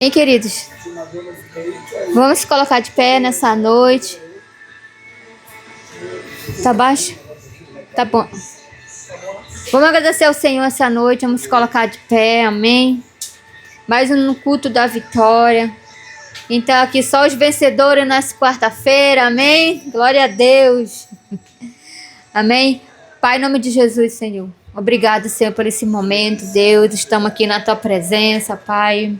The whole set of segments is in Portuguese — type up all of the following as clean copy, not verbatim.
Bem, queridos, vamos se colocar de pé nessa noite. Tá baixo? Tá bom. Vamos agradecer ao Senhor essa noite. Vamos se colocar de pé, amém. Mais um culto da vitória. Então, aqui só os vencedores nessa quarta-feira, amém. Glória a Deus, amém. Pai, em nome de Jesus, Senhor. Obrigado, Senhor, por esse momento, Deus. Estamos aqui na tua presença, Pai.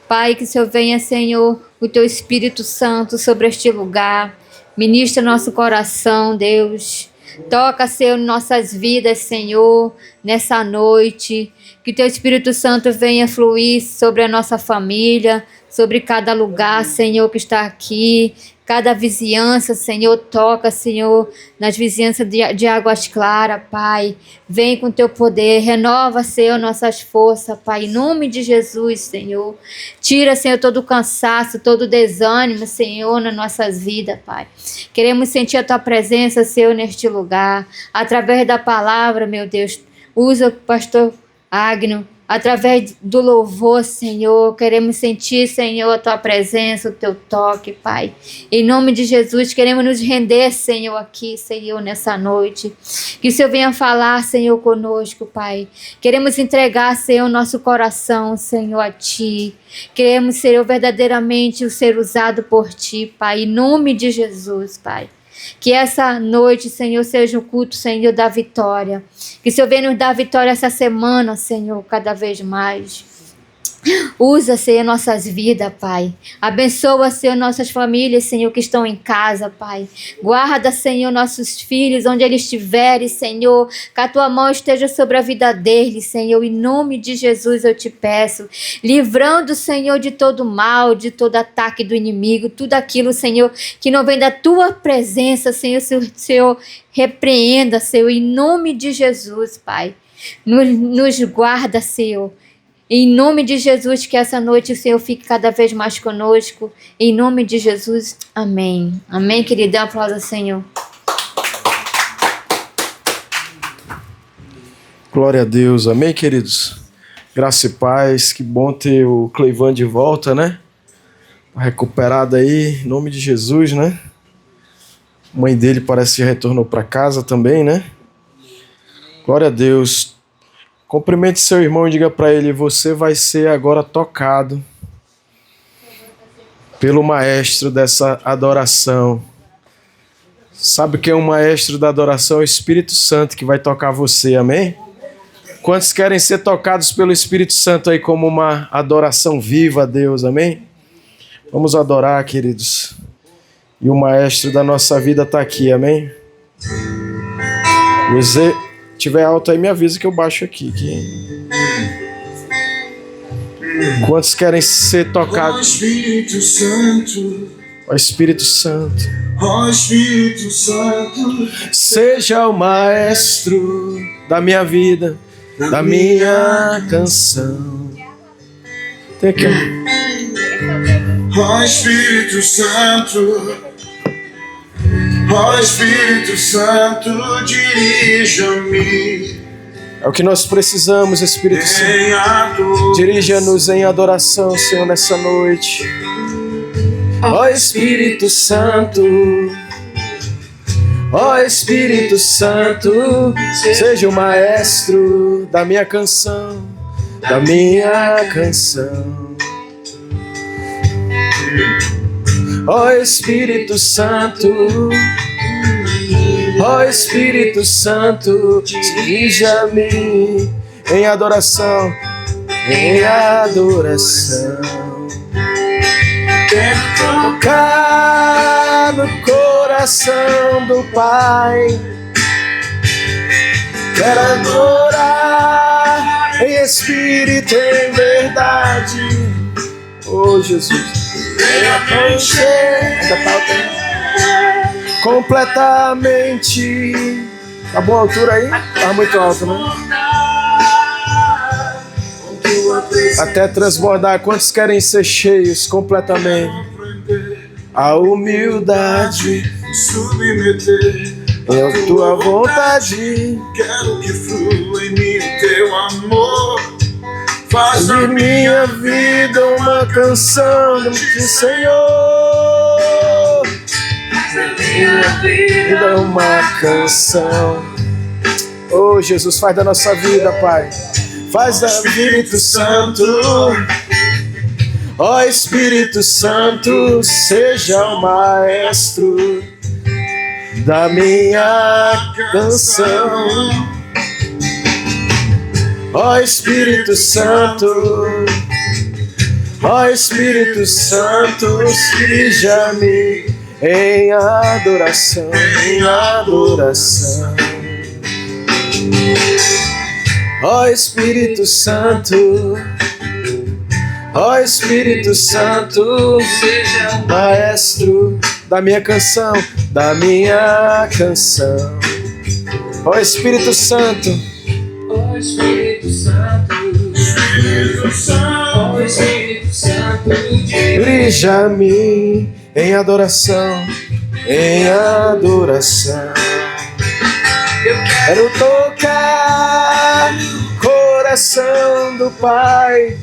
Pai, que o Senhor venha, Senhor, o teu Espírito Santo sobre este lugar. Ministra nosso coração, Deus. Toca, Senhor, nossas vidas, Senhor, nessa noite. Que teu Espírito Santo venha fluir sobre a nossa família, sobre cada lugar, Senhor, que está aqui. Cada vizinhança, Senhor, toca, Senhor, nas vizinhanças de Águas Claras, Pai. Vem com teu poder, renova, Senhor, nossas forças, Pai, em nome de Jesus, Senhor. Tira, Senhor, todo o cansaço, todo o desânimo, Senhor, nas nossas vidas, Pai. Queremos sentir a tua presença, Senhor, neste lugar. Através da palavra, meu Deus, usa o pastor Agno. Através do louvor, Senhor, queremos sentir, Senhor, a tua presença, o teu toque, Pai. Em nome de Jesus, queremos nos render, Senhor, aqui, Senhor, nessa noite. Que o Senhor venha falar, Senhor, conosco, Pai. Queremos entregar, Senhor, nosso coração, Senhor, a Ti. Queremos, Senhor, verdadeiramente ser usado por Ti, Pai. Em nome de Jesus, Pai. Que essa noite, Senhor, seja o culto, Senhor, da vitória. Que o Senhor venha nos dar vitória essa semana, Senhor, cada vez mais. Usa, Senhor, nossas vidas, Pai. Abençoa, Senhor, nossas famílias, Senhor, que estão em casa, Pai. Guarda, Senhor, nossos filhos, onde eles estiverem, Senhor. Que a tua mão esteja sobre a vida deles, Senhor. Em nome de Jesus eu te peço. Livrando, Senhor, de todo mal, de todo ataque do inimigo. Tudo aquilo, Senhor, que não vem da tua presença, Senhor. Senhor, repreenda, Senhor, em nome de Jesus, Pai. Nos guarda, Senhor. Em nome de Jesus, que essa noite o Senhor fique cada vez mais conosco. Em nome de Jesus, amém. Amém, querida. Aplauda ao Senhor. Glória a Deus. Amém, queridos? Graça e paz. Que bom ter o Cleivan de volta, né? Recuperado aí, em nome de Jesus, né? A mãe dele parece que retornou para casa também, né? Glória a Deus. Cumprimente seu irmão e diga para ele: você vai ser agora tocado pelo maestro dessa adoração. Sabe quem é o maestro da adoração? É o Espírito Santo que vai tocar você, amém? Quantos querem ser tocados pelo Espírito Santo aí como uma adoração viva a Deus, amém? Vamos adorar, queridos. E o maestro da nossa vida está aqui, amém? Se tiver alto aí, me avisa que eu baixo aqui. Quantos querem ser tocados? Ó Espírito Santo, ó Espírito Santo, ó Espírito Santo, seja o maestro da minha vida, da minha canção. Tem aqui. ó Espírito Santo, ó Espírito Santo, dirija-me. É o que nós precisamos, Espírito em Santo. adoração. Dirija-nos em adoração, Senhor, nessa noite. Ó Espírito Santo, ó Espírito Santo, seja o maestro da minha canção, da minha canção. Ó Espírito Santo, ó Espírito Santo, dirija-me em adoração, em adoração. Quero Tocar no coração do Pai, quero adorar em espírito e em verdade. Oh Jesus, ainda falta completamente. Tá boa a altura aí? Tá muito alto, né? Até transbordar. Quantos querem ser cheios completamente? A humildade, submeter é tua vontade. Quero que flua em mim teu amor. Faz de minha vida uma canção de Senhor. Minha vida uma canção. Oh, Jesus, faz da nossa vida, Pai. Faz da Espírito Santo. Ó Espírito Santo, seja o maestro da minha canção. Ó Espírito Santo, ó Espírito Santo, seja-me em adoração, em adoração. Ó Espírito Santo, ó Espírito Santo, seja o maestro da minha canção, da minha canção. Ó Espírito Santo, ó Espírito Santo, Espírito Santo, ó Espírito Santo, dirija-me em adoração, em adoração. Eu quero tocar o coração do Pai.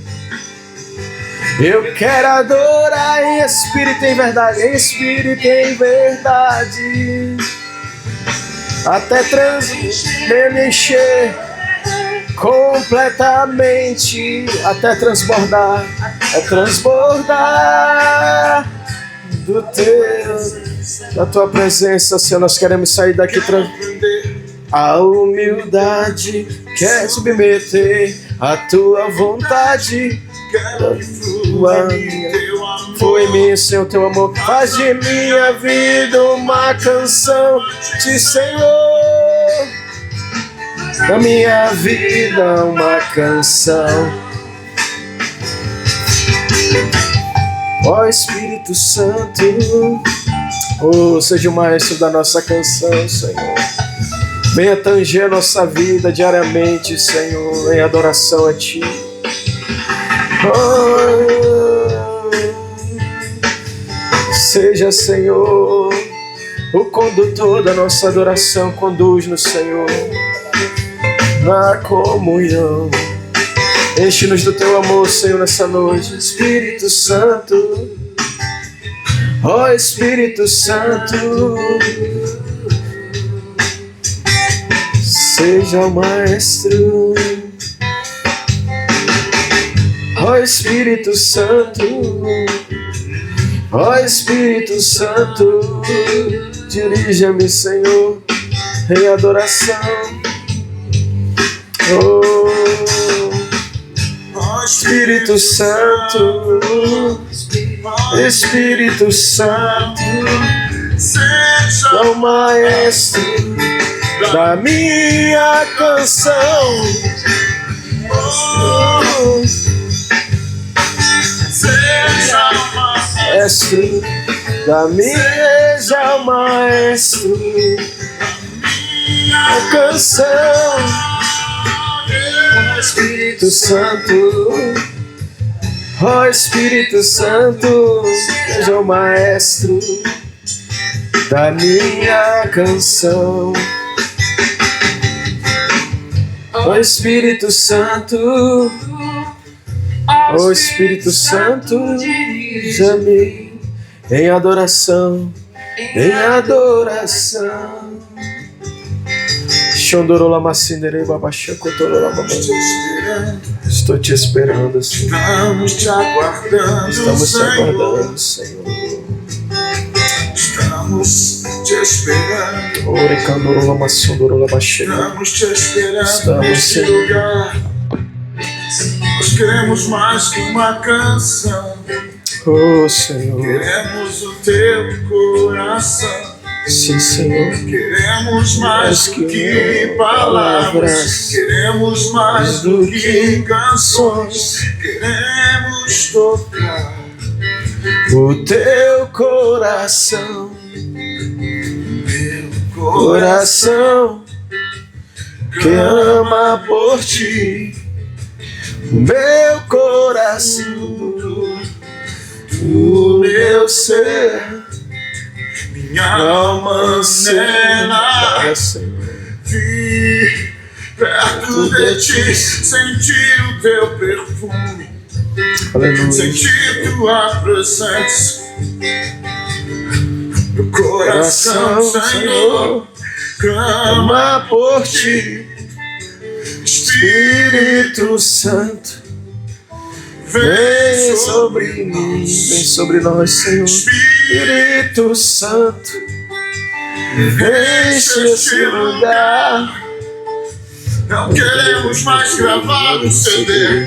Eu quero adorar em espírito e em verdade, em espírito e em verdade, até me encher completamente, até transbordar, da tua presença, Senhor. Nós queremos sair daqui a humildade quer submeter a tua vontade. Foi em mim, Senhor, teu amor. Faz de minha vida uma canção de Senhor. Da minha vida uma canção. Ó Espírito Santo, oh, seja o maestro da nossa canção, Senhor. Venha tanger a nossa vida diariamente, Senhor, em adoração a Ti. Oh, seja, Senhor, o condutor da nossa adoração. Conduz-nos, Senhor, na comunhão. Enche-nos do Teu amor, Senhor, nessa noite. Espírito Santo, ó Espírito Santo, seja o maestro. Ó Espírito Santo, ó Espírito Santo, dirija-me, Senhor, em adoração. Oh, Espírito Santo, Espírito Santo, seja o maestro da minha canção. Oh, seja o maestro da minha, seja o maestro da canção. Espírito Santo, ó Espírito Santo, seja o maestro da minha canção. Ó Espírito Santo, ó Espírito Santo, dirija-me em adoração, em adoração. Estou te esperando, Senhor. Estamos te aguardando, Estamos te aguardando, Senhor. Estamos te esperando. Estamos te esperando Estamos, neste Senhor. lugar. Nós queremos mais que uma canção. Oh, Senhor. Queremos o teu coração. Sim, Senhor. Queremos mais do que palavras. Queremos mais do que canções. Queremos tocar O teu coração, meu coração que ama por ti. O meu coração, o meu ser, minha alma nela perto de ti, sentir o teu perfume, Aleluia. sentir tua presença. Meu coração, Senhor, clama por ti, Espírito Santo. Vem sobre mim, vem sobre nós, Senhor. Espírito Santo, enche esse lugar. Não queremos mais gravar no CD,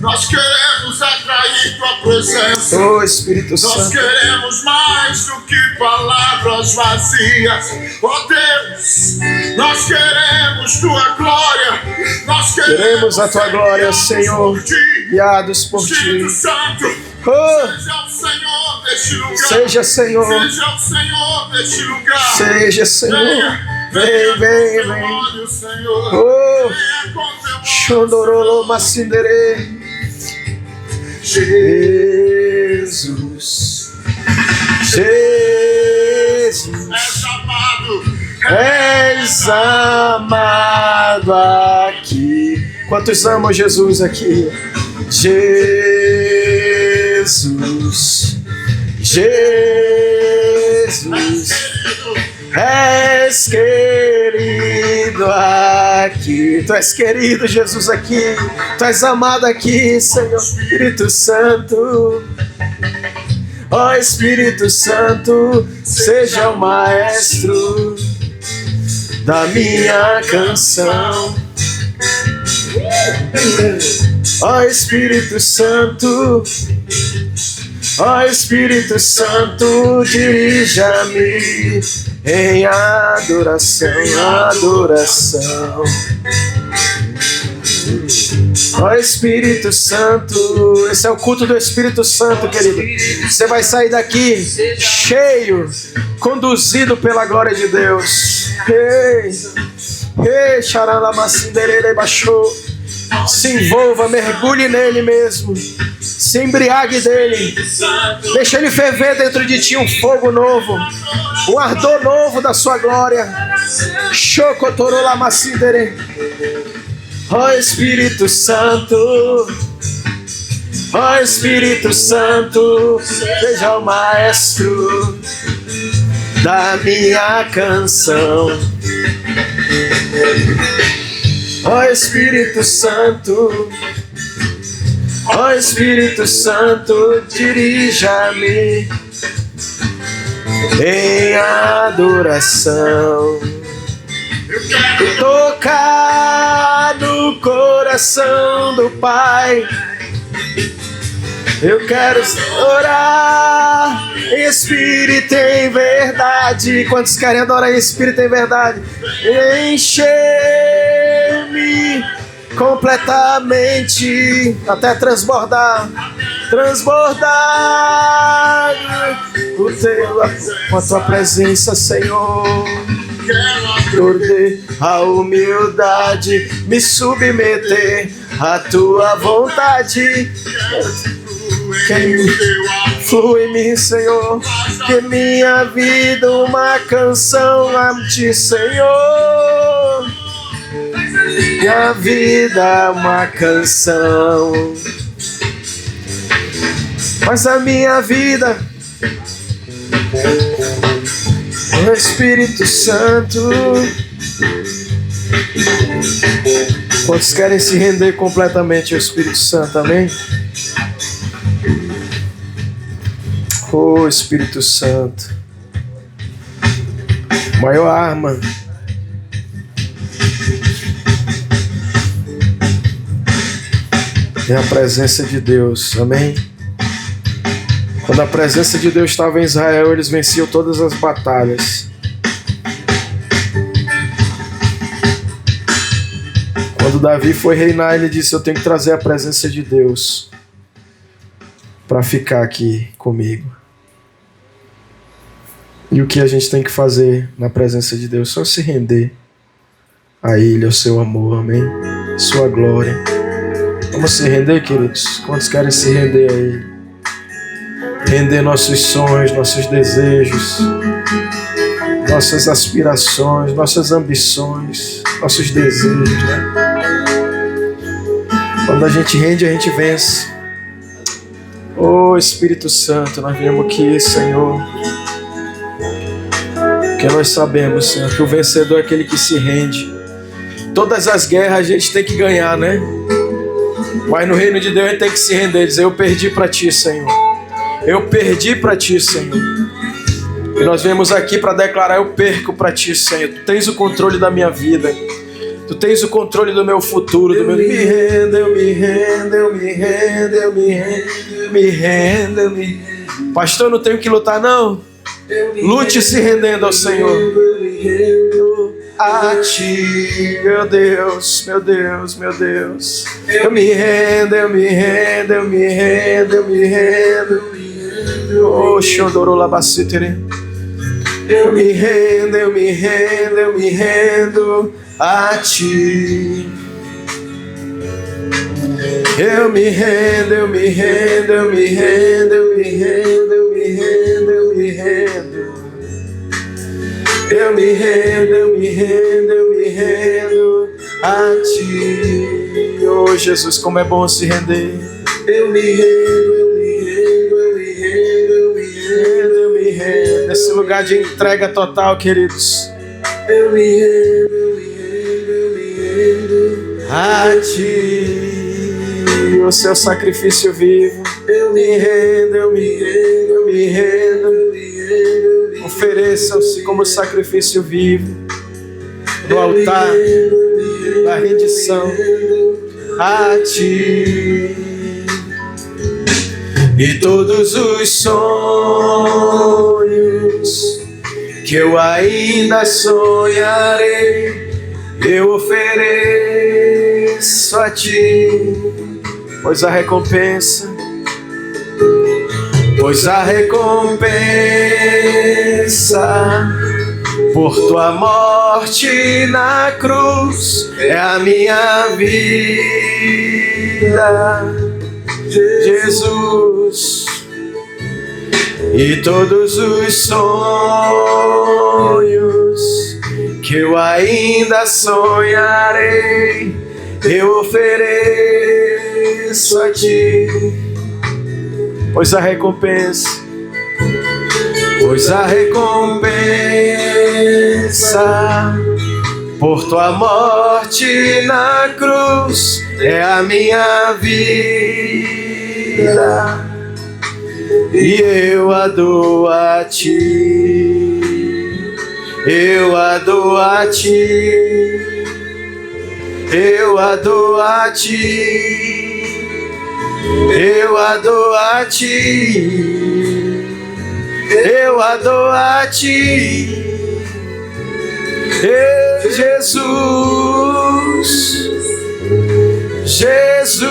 nós queremos atrair tua presença. Oh, Espírito Nós Santo, queremos mais do que palavras vazias. Oh Deus, nós queremos tua glória. Nós queremos a tua glória, Senhor, guiados por ti. Espírito Santo, Oh, seja o Senhor deste lugar. seja, Senhor, Seja o Senhor deste lugar. seja, Senhor. Vem, vem, vem. Olha o Senhor. Oh, Venha com teu olho. Xondorolo Macindere. Jesus, Jesus, És amado. és amado aqui. Quantos amam Jesus aqui? Jesus, Jesus, és querido aqui. Tu és querido, Jesus, aqui. Tu és amado aqui, Senhor. Espírito Santo, ó Espírito Santo, seja o maestro da minha canção. Ó Espírito Santo, ó Espírito Santo, dirija-me em adoração, adoração. Ó Espírito Santo, esse é o culto do Espírito Santo, querido. Você vai sair daqui cheio, conduzido pela glória de Deus. Ei, ei, xaralamacinderele baixou. Se envolva, mergulhe nele mesmo. Se embriague dele. Deixa ele ferver dentro de ti um fogo novo, um ardor novo da sua glória. Chocotorolamacidere. Ó Espírito Santo, ó Espírito Santo, seja o maestro da minha canção. Ó Espírito Santo, ó Espírito Santo, dirija-me em adoração. Tocar no coração do Pai. Eu quero orar em espírito e em verdade. Quantos querem adorar em espírito e em verdade? Encher-me completamente até transbordar. Transbordar com a tua presença, Senhor. Torder a humildade, me submeter à tua vontade. Flui em mim, Senhor, que minha vida uma canção a ti, Senhor. Minha vida uma canção. Mas a minha vida, o Espírito Santo. Quantos querem se render completamente ao Espírito Santo, amém? Oh, Espírito Santo, maior arma é a presença de Deus, amém? Quando a presença de Deus estava em Israel, eles venciam todas as batalhas. Quando Davi foi reinar, ele disse: eu tenho que trazer a presença de Deus para ficar aqui comigo. E o que a gente tem que fazer na presença de Deus? Só se render a Ele, ao seu amor, amém? Sua glória. Vamos se render, queridos? Quantos querem se render a Ele? Render nossos sonhos, nossos desejos. nossas aspirações, nossas ambições, nossos desejos, né? Quando a gente rende, a gente vence. Oh Espírito Santo, nós viemos aqui, Senhor, porque nós sabemos, Senhor, que o vencedor é aquele que se rende. Todas as guerras a gente tem que ganhar, né? Mas no reino de Deus a gente tem que se render, dizer: eu perdi para Ti, Senhor. Eu perdi para Ti, Senhor. E nós viemos aqui para declarar: eu perco para Ti, Senhor. Tu tens o controle da minha vida. Tu tens o controle do meu futuro, do meu... Me rendo, eu me rendo, eu me rendo, eu me rendo, me rendo, eu me... Pastor, não tenho que lutar, não. Lute se rendendo ao Senhor. A Ti, meu Deus, meu Deus, meu Deus. Eu me rendo, eu me rendo, eu me rendo, eu me rendo. Oh, Xodorolabacitere. Eu me rendo, eu me rendo, eu me rendo a Ti. Eu me rendo, eu me rendo, eu me rendo, eu me rendo, eu me rendo, eu me rendo. Eu me rendo, eu me rendo, eu me rendo a Ti. Oh Jesus, como é bom se render. Eu me rendo, eu me rendo, eu me rendo, eu me rendo, eu me rendo. Nesse lugar de entrega total, queridos. Eu me rendo, eu me rendo, eu me rendo a Ti, o Seu sacrifício vivo. Eu me rendo, eu me rendo, eu me rendo, eu me rendo. Ofereçam-se como sacrifício vivo no altar da rendição a Ti. E todos os sonhos que eu ainda sonharei, eu ofereço a Ti, pois a recompensa por Tua morte na cruz é a minha vida, Jesus. E todos os sonhos que eu ainda sonharei, eu ofereço a Ti, pois a recompensa por Tua morte na cruz é a minha vida, e eu a dou a Ti, eu a dou a Ti, eu a dou a Ti, eu a dou a Ti, eu a dou a Ti, Jesus, Jesus,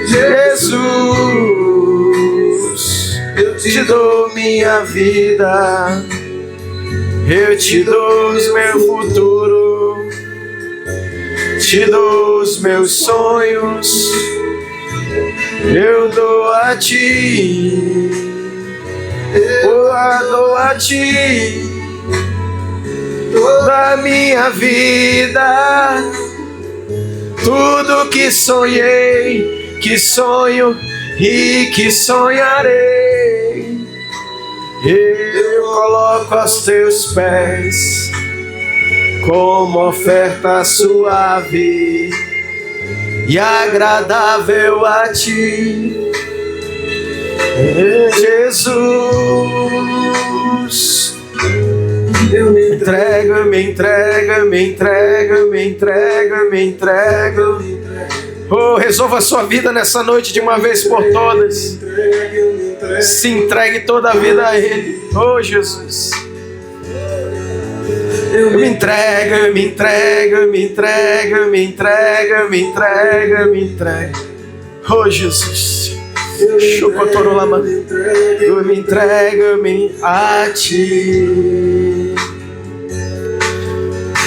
Jesus. Eu Te dou minha vida, eu Te dou o meu futuro, Te dou os meus sonhos, eu dou a Ti, eu a dou a Ti, toda a minha vida, tudo que sonhei, que sonho e que sonharei, eu coloco aos Teus pés, como oferta suave e agradável a Ti, Jesus. Eu me entrego, eu me entrego, eu me entrego, eu me entrego, eu me entrego. Oh, resolva a sua vida nessa noite de uma vez por todas. Se entregue toda a vida a Ele. Oh, Jesus. Eu me entrego, eu me entrego, eu me entrego, eu me entrego, eu me entrego, eu me entrego. Oh, Jesus. Eu me entrego a Ti.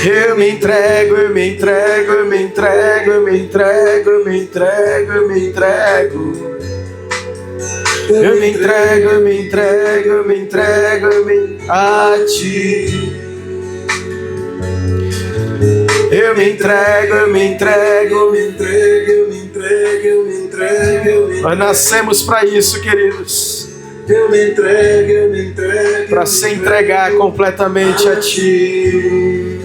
Eu me entrego, eu me entrego, eu me entrego, eu me entrego, eu me entrego, eu me entrego. Eu me entrego, eu me entrego, eu me entrego, a Ti. Eu me entrego, eu me entrego, eu me entrego, eu me entrego, eu me entrego. Nós nascemos para isso, queridos. Eu me entrego, para se entregar completamente a Ti.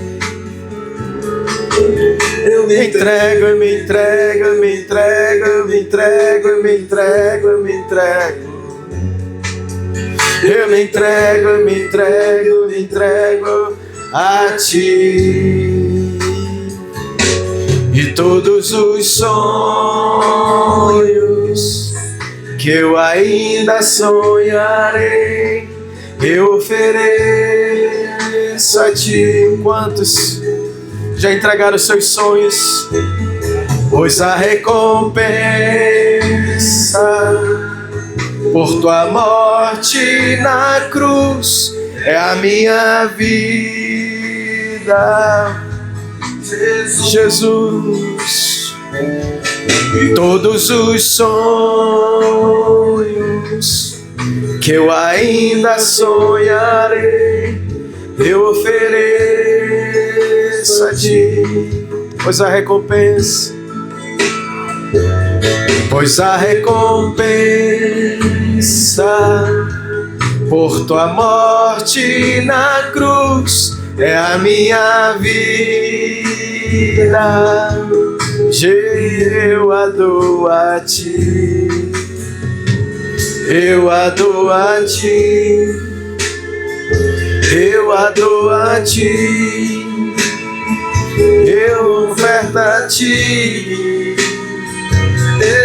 eu Me entrego, eu me entrego, eu me entrego, eu me entrego, eu me entrego, eu me entrego. Eu me entrego, eu me entrego, eu me entrego a Ti. E todos os sonhos que eu ainda sonharei, eu ofereço a Ti. Quantos já entregaram seus sonhos? Pois a recompensa por Tua morte na cruz é a minha vida, Jesus. E todos os sonhos que eu ainda sonharei, eu ofereço a Ti. Pois a recompensa por Tua morte na cruz é a minha vida. Eu a dou a Ti, eu a dou a Ti, eu a dou a Ti, eu oferto a Ti,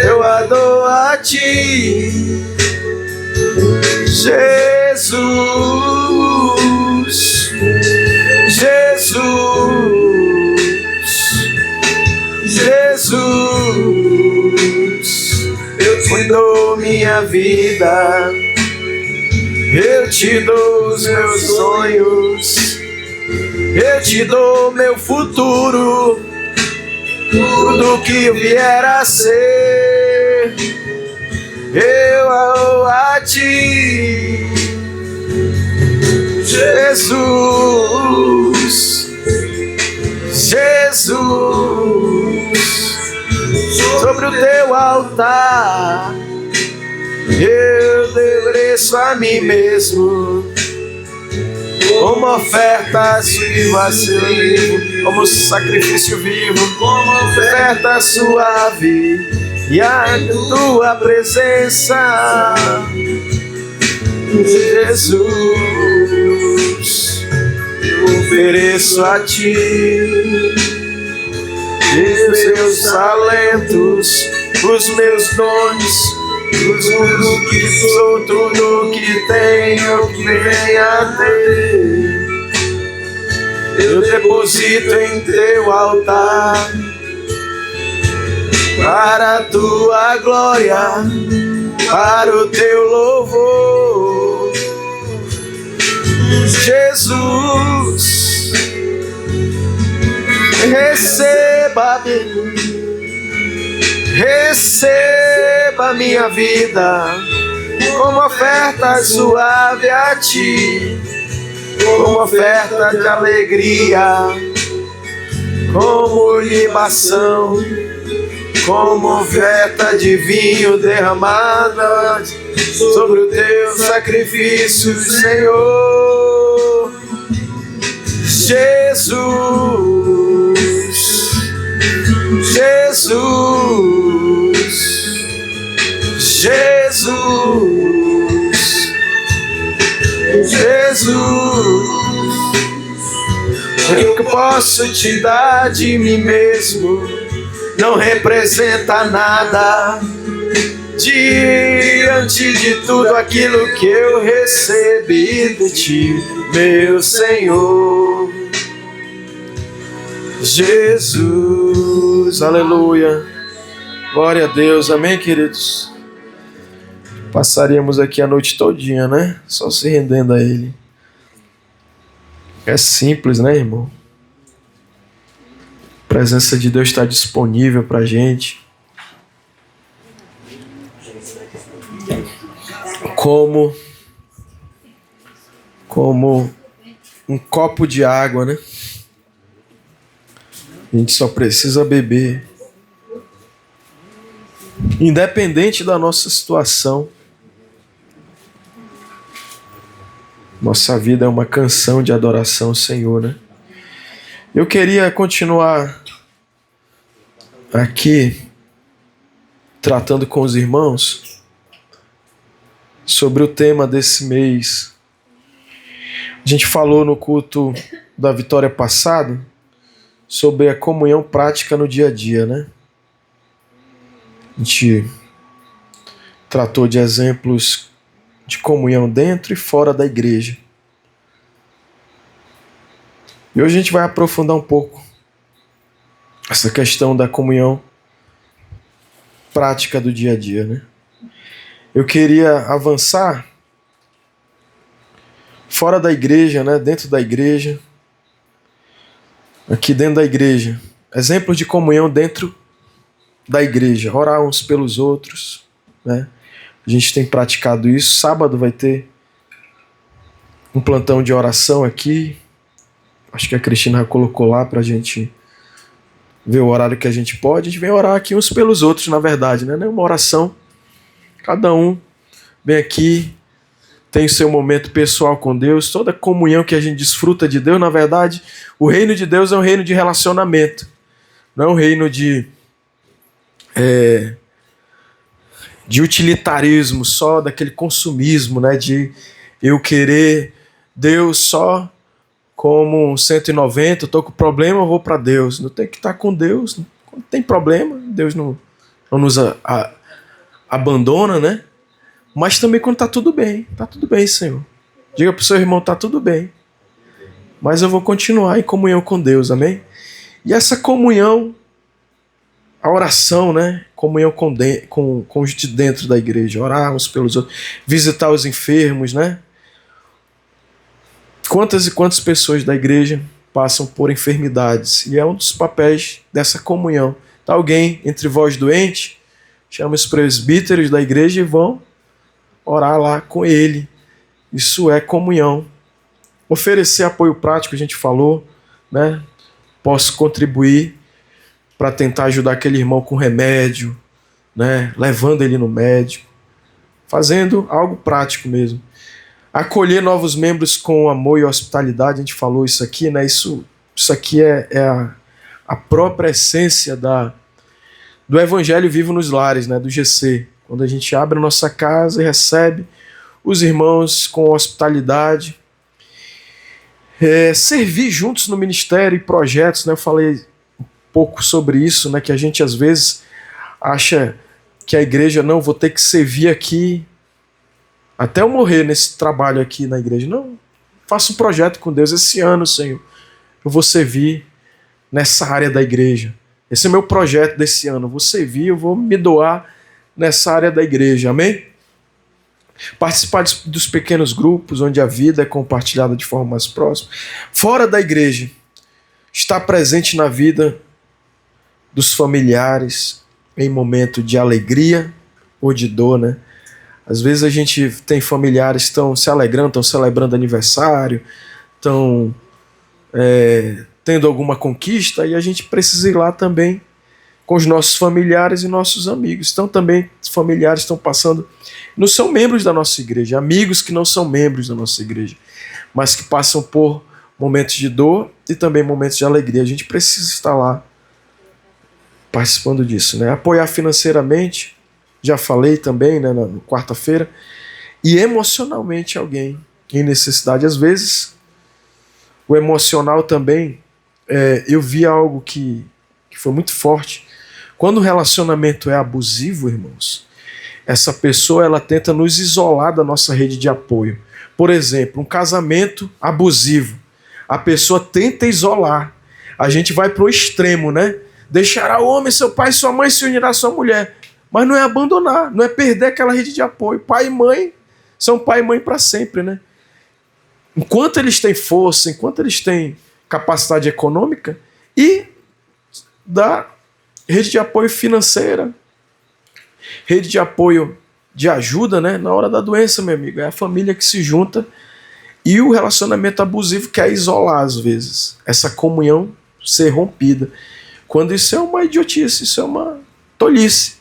eu a dou a Ti, Jesus, eu Te dou minha vida, eu Te dou os meus sonhos, eu Te dou meu futuro, tudo que vier a ser, eu dou a Ti, Jesus. Sobre o Teu altar eu ofereço a mim mesmo, como oferta viva, como sacrifício vivo, como oferta suave, e a Tua presença, Jesus. Eu ofereço a Ti os meus talentos, os meus dons, tudo que sou, tudo que tenho, que venha a ter, eu deposito em Teu altar, para a Tua glória, para o Teu louvor, Jesus. Receba minha vida como oferta suave a Ti, como oferta de alegria, como libação, como oferta de vinho derramada sobre o Teu sacrifício, Senhor. Jesus, o que eu posso Te dar de mim mesmo não representa nada diante de tudo aquilo que eu recebi de Ti, meu Senhor. Jesus, aleluia, glória a Deus, amém, queridos? Passaríamos aqui a noite todinha, né? Só se rendendo a Ele. É simples, né, irmão? A presença de Deus está disponível pra gente. como um copo de água, né? A gente só precisa beber. Independente da nossa situação, nossa vida é uma canção de adoração ao Senhor, né? Eu queria continuar aqui tratando com os irmãos sobre o tema desse mês. A gente falou no culto da Vitória passado sobre a comunhão prática no dia a dia, né? A gente tratou de exemplos de comunhão dentro e fora da igreja. E hoje a gente vai aprofundar um pouco essa questão da comunhão prática do dia a dia, né? Eu queria avançar fora da igreja, né? Dentro da igreja. Aqui dentro da igreja. Exemplos de comunhão dentro da igreja. Orar uns pelos outros, né? A gente tem praticado isso. Sábado vai ter um plantão de oração aqui. Acho que a Cristina já colocou lá pra gente ver o horário que a gente pode. A gente vem orar aqui uns pelos outros, na verdade, né? Uma oração. Cada um vem aqui, tem o seu momento pessoal com Deus. Toda comunhão que a gente desfruta de Deus, na verdade, o reino de Deus é um reino de relacionamento. Não é um reino de utilitarismo, só daquele consumismo, né? De eu querer Deus só como 190, estou com problema, eu vou para Deus. Não tem que estar com Deus. Quando tem problema, Deus não nos abandona, né? Mas também quando está tudo bem, Senhor. Diga para o seu irmão, está tudo bem. Mas eu vou continuar em comunhão com Deus, amém? E essa comunhão, a oração, né? Comunhão com os de dentro da igreja, orar uns pelos outros, visitar os enfermos, né? Quantas e quantas pessoas da igreja passam por enfermidades? E é um dos papéis dessa comunhão. Está alguém entre vós doente? Chama os presbíteros da igreja e vão orar lá com ele. Isso é comunhão. Oferecer apoio prático, a gente falou, né? Posso contribuir para tentar ajudar aquele irmão com remédio, né? Levando ele no médico, fazendo algo prático mesmo. Acolher novos membros com amor e hospitalidade, a gente falou isso aqui, né? Isso aqui é a própria essência do Evangelho Vivo nos Lares, né? Do GC. Quando a gente abre a nossa casa e recebe os irmãos com hospitalidade. Servir juntos no ministério e projetos, né? Eu falei um pouco sobre isso, né? Que a gente às vezes acha que a igreja, não, vou ter que servir aqui até eu morrer nesse trabalho aqui na igreja. Não, faça um projeto com Deus. Esse ano, Senhor, eu vou servir nessa área da igreja. Esse é meu projeto desse ano. Eu vou servir, eu vou me doar nessa área da igreja. Amém? Participar dos pequenos grupos, onde a vida é compartilhada de forma mais próxima. Fora da igreja, estar presente na vida dos familiares em momento de alegria ou de dor, né? Às vezes a gente tem familiares que estão se alegrando, estão celebrando aniversário, estão tendo alguma conquista, e a gente precisa ir lá também com os nossos familiares e nossos amigos. Então também familiares estão passando, não são membros da nossa igreja, amigos que não são membros da nossa igreja, mas que passam por momentos de dor e também momentos de alegria. A gente precisa estar lá participando disso, né? Apoiar financeiramente, já falei também, né, na quarta-feira, e emocionalmente alguém em necessidade. Às vezes, o emocional também, eu vi algo que foi muito forte. Quando o relacionamento é abusivo, irmãos, essa pessoa ela tenta nos isolar da nossa rede de apoio. Por exemplo, um casamento abusivo, a pessoa tenta isolar. A gente vai para o extremo, né? Deixará o homem, seu pai e sua mãe, se unirá à sua mulher. Mas não é abandonar, não é perder aquela rede de apoio. Pai e mãe são pai e mãe para sempre, né? Enquanto eles têm força, enquanto eles têm capacidade econômica e da rede de apoio financeira. Rede de apoio, de ajuda, né? Na hora da doença, meu amigo. É a família que se junta. E o relacionamento abusivo quer isolar, às vezes. Essa comunhão ser rompida. Quando isso é uma idiotice, isso é uma tolice.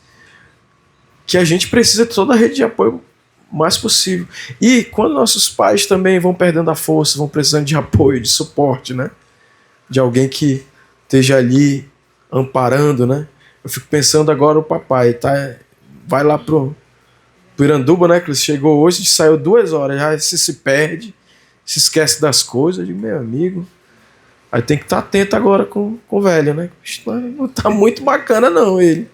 Que a gente precisa de toda a rede de apoio o mais possível. E quando nossos pais também vão perdendo a força, vão precisando de apoio, de suporte, né? De alguém que esteja ali amparando, né? Eu fico pensando agora o papai, tá? Vai lá pro Iranduba, né? Que ele chegou hoje, saiu 2 horas, já se perde, se esquece das coisas. Eu digo, meu amigo, aí tem que estar atento agora com o velho, né? Não tá muito bacana não, ele.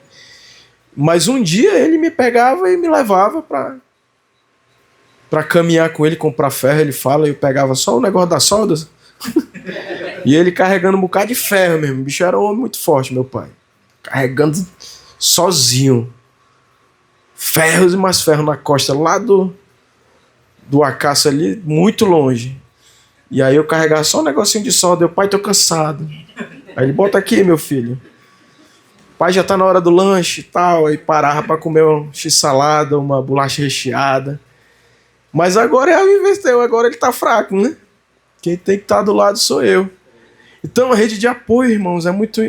Mas um dia ele me pegava e me levava pra caminhar com ele, comprar ferro, ele fala, eu pegava só o negócio das soldas. E ele carregando um bocado de ferro mesmo. O bicho era um homem muito forte, meu pai. Carregando sozinho. Ferros e mais ferros na costa, lá do Acácio ali, muito longe. E aí eu carregava só um negocinho de solda. Eu, pai, tô cansado. Aí ele, bota aqui, meu filho. Pai, já tá na hora do lanche e tal. Aí parava pra comer uma x-salada, uma bolacha recheada. Mas agora é o investiu, agora ele tá fraco, né? Quem tem que estar do lado sou eu. Então a rede de apoio, irmãos, é muito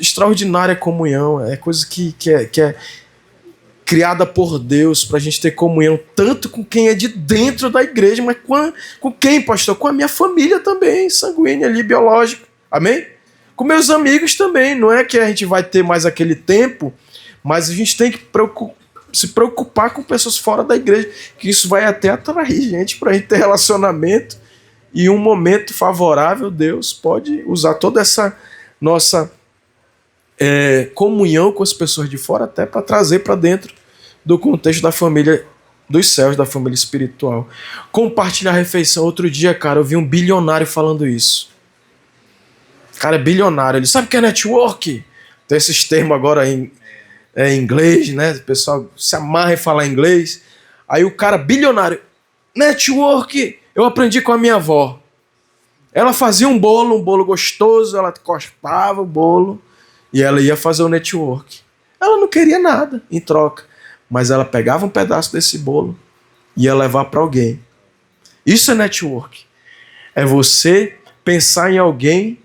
extraordinária a comunhão. É coisa que é criada por Deus pra gente ter comunhão tanto com quem é de dentro da igreja, mas com quem, pastor? Com a minha família também, sanguínea ali, biológica. Amém? Com meus amigos também. Não é que a gente vai ter mais aquele tempo, mas a gente tem que se preocupar com pessoas fora da igreja, que isso vai até atrair gente pra gente ter relacionamento. E um momento favorável, Deus pode usar toda essa nossa comunhão com as pessoas de fora até para trazer para dentro do contexto da família dos céus, da família espiritual. Compartilhar a refeição. Outro dia, cara, eu vi um bilionário falando isso. Cara, é bilionário. Ele sabe o que é network? Tem esses termos agora em inglês, né? O pessoal se amarra em falar inglês. Aí o cara, bilionário, network, eu aprendi com a minha avó. Ela fazia um bolo gostoso, ela cortava o bolo e ela ia fazer o network. Ela não queria nada em troca, mas ela pegava um pedaço desse bolo e ia levar para alguém. Isso é network. É você pensar em alguém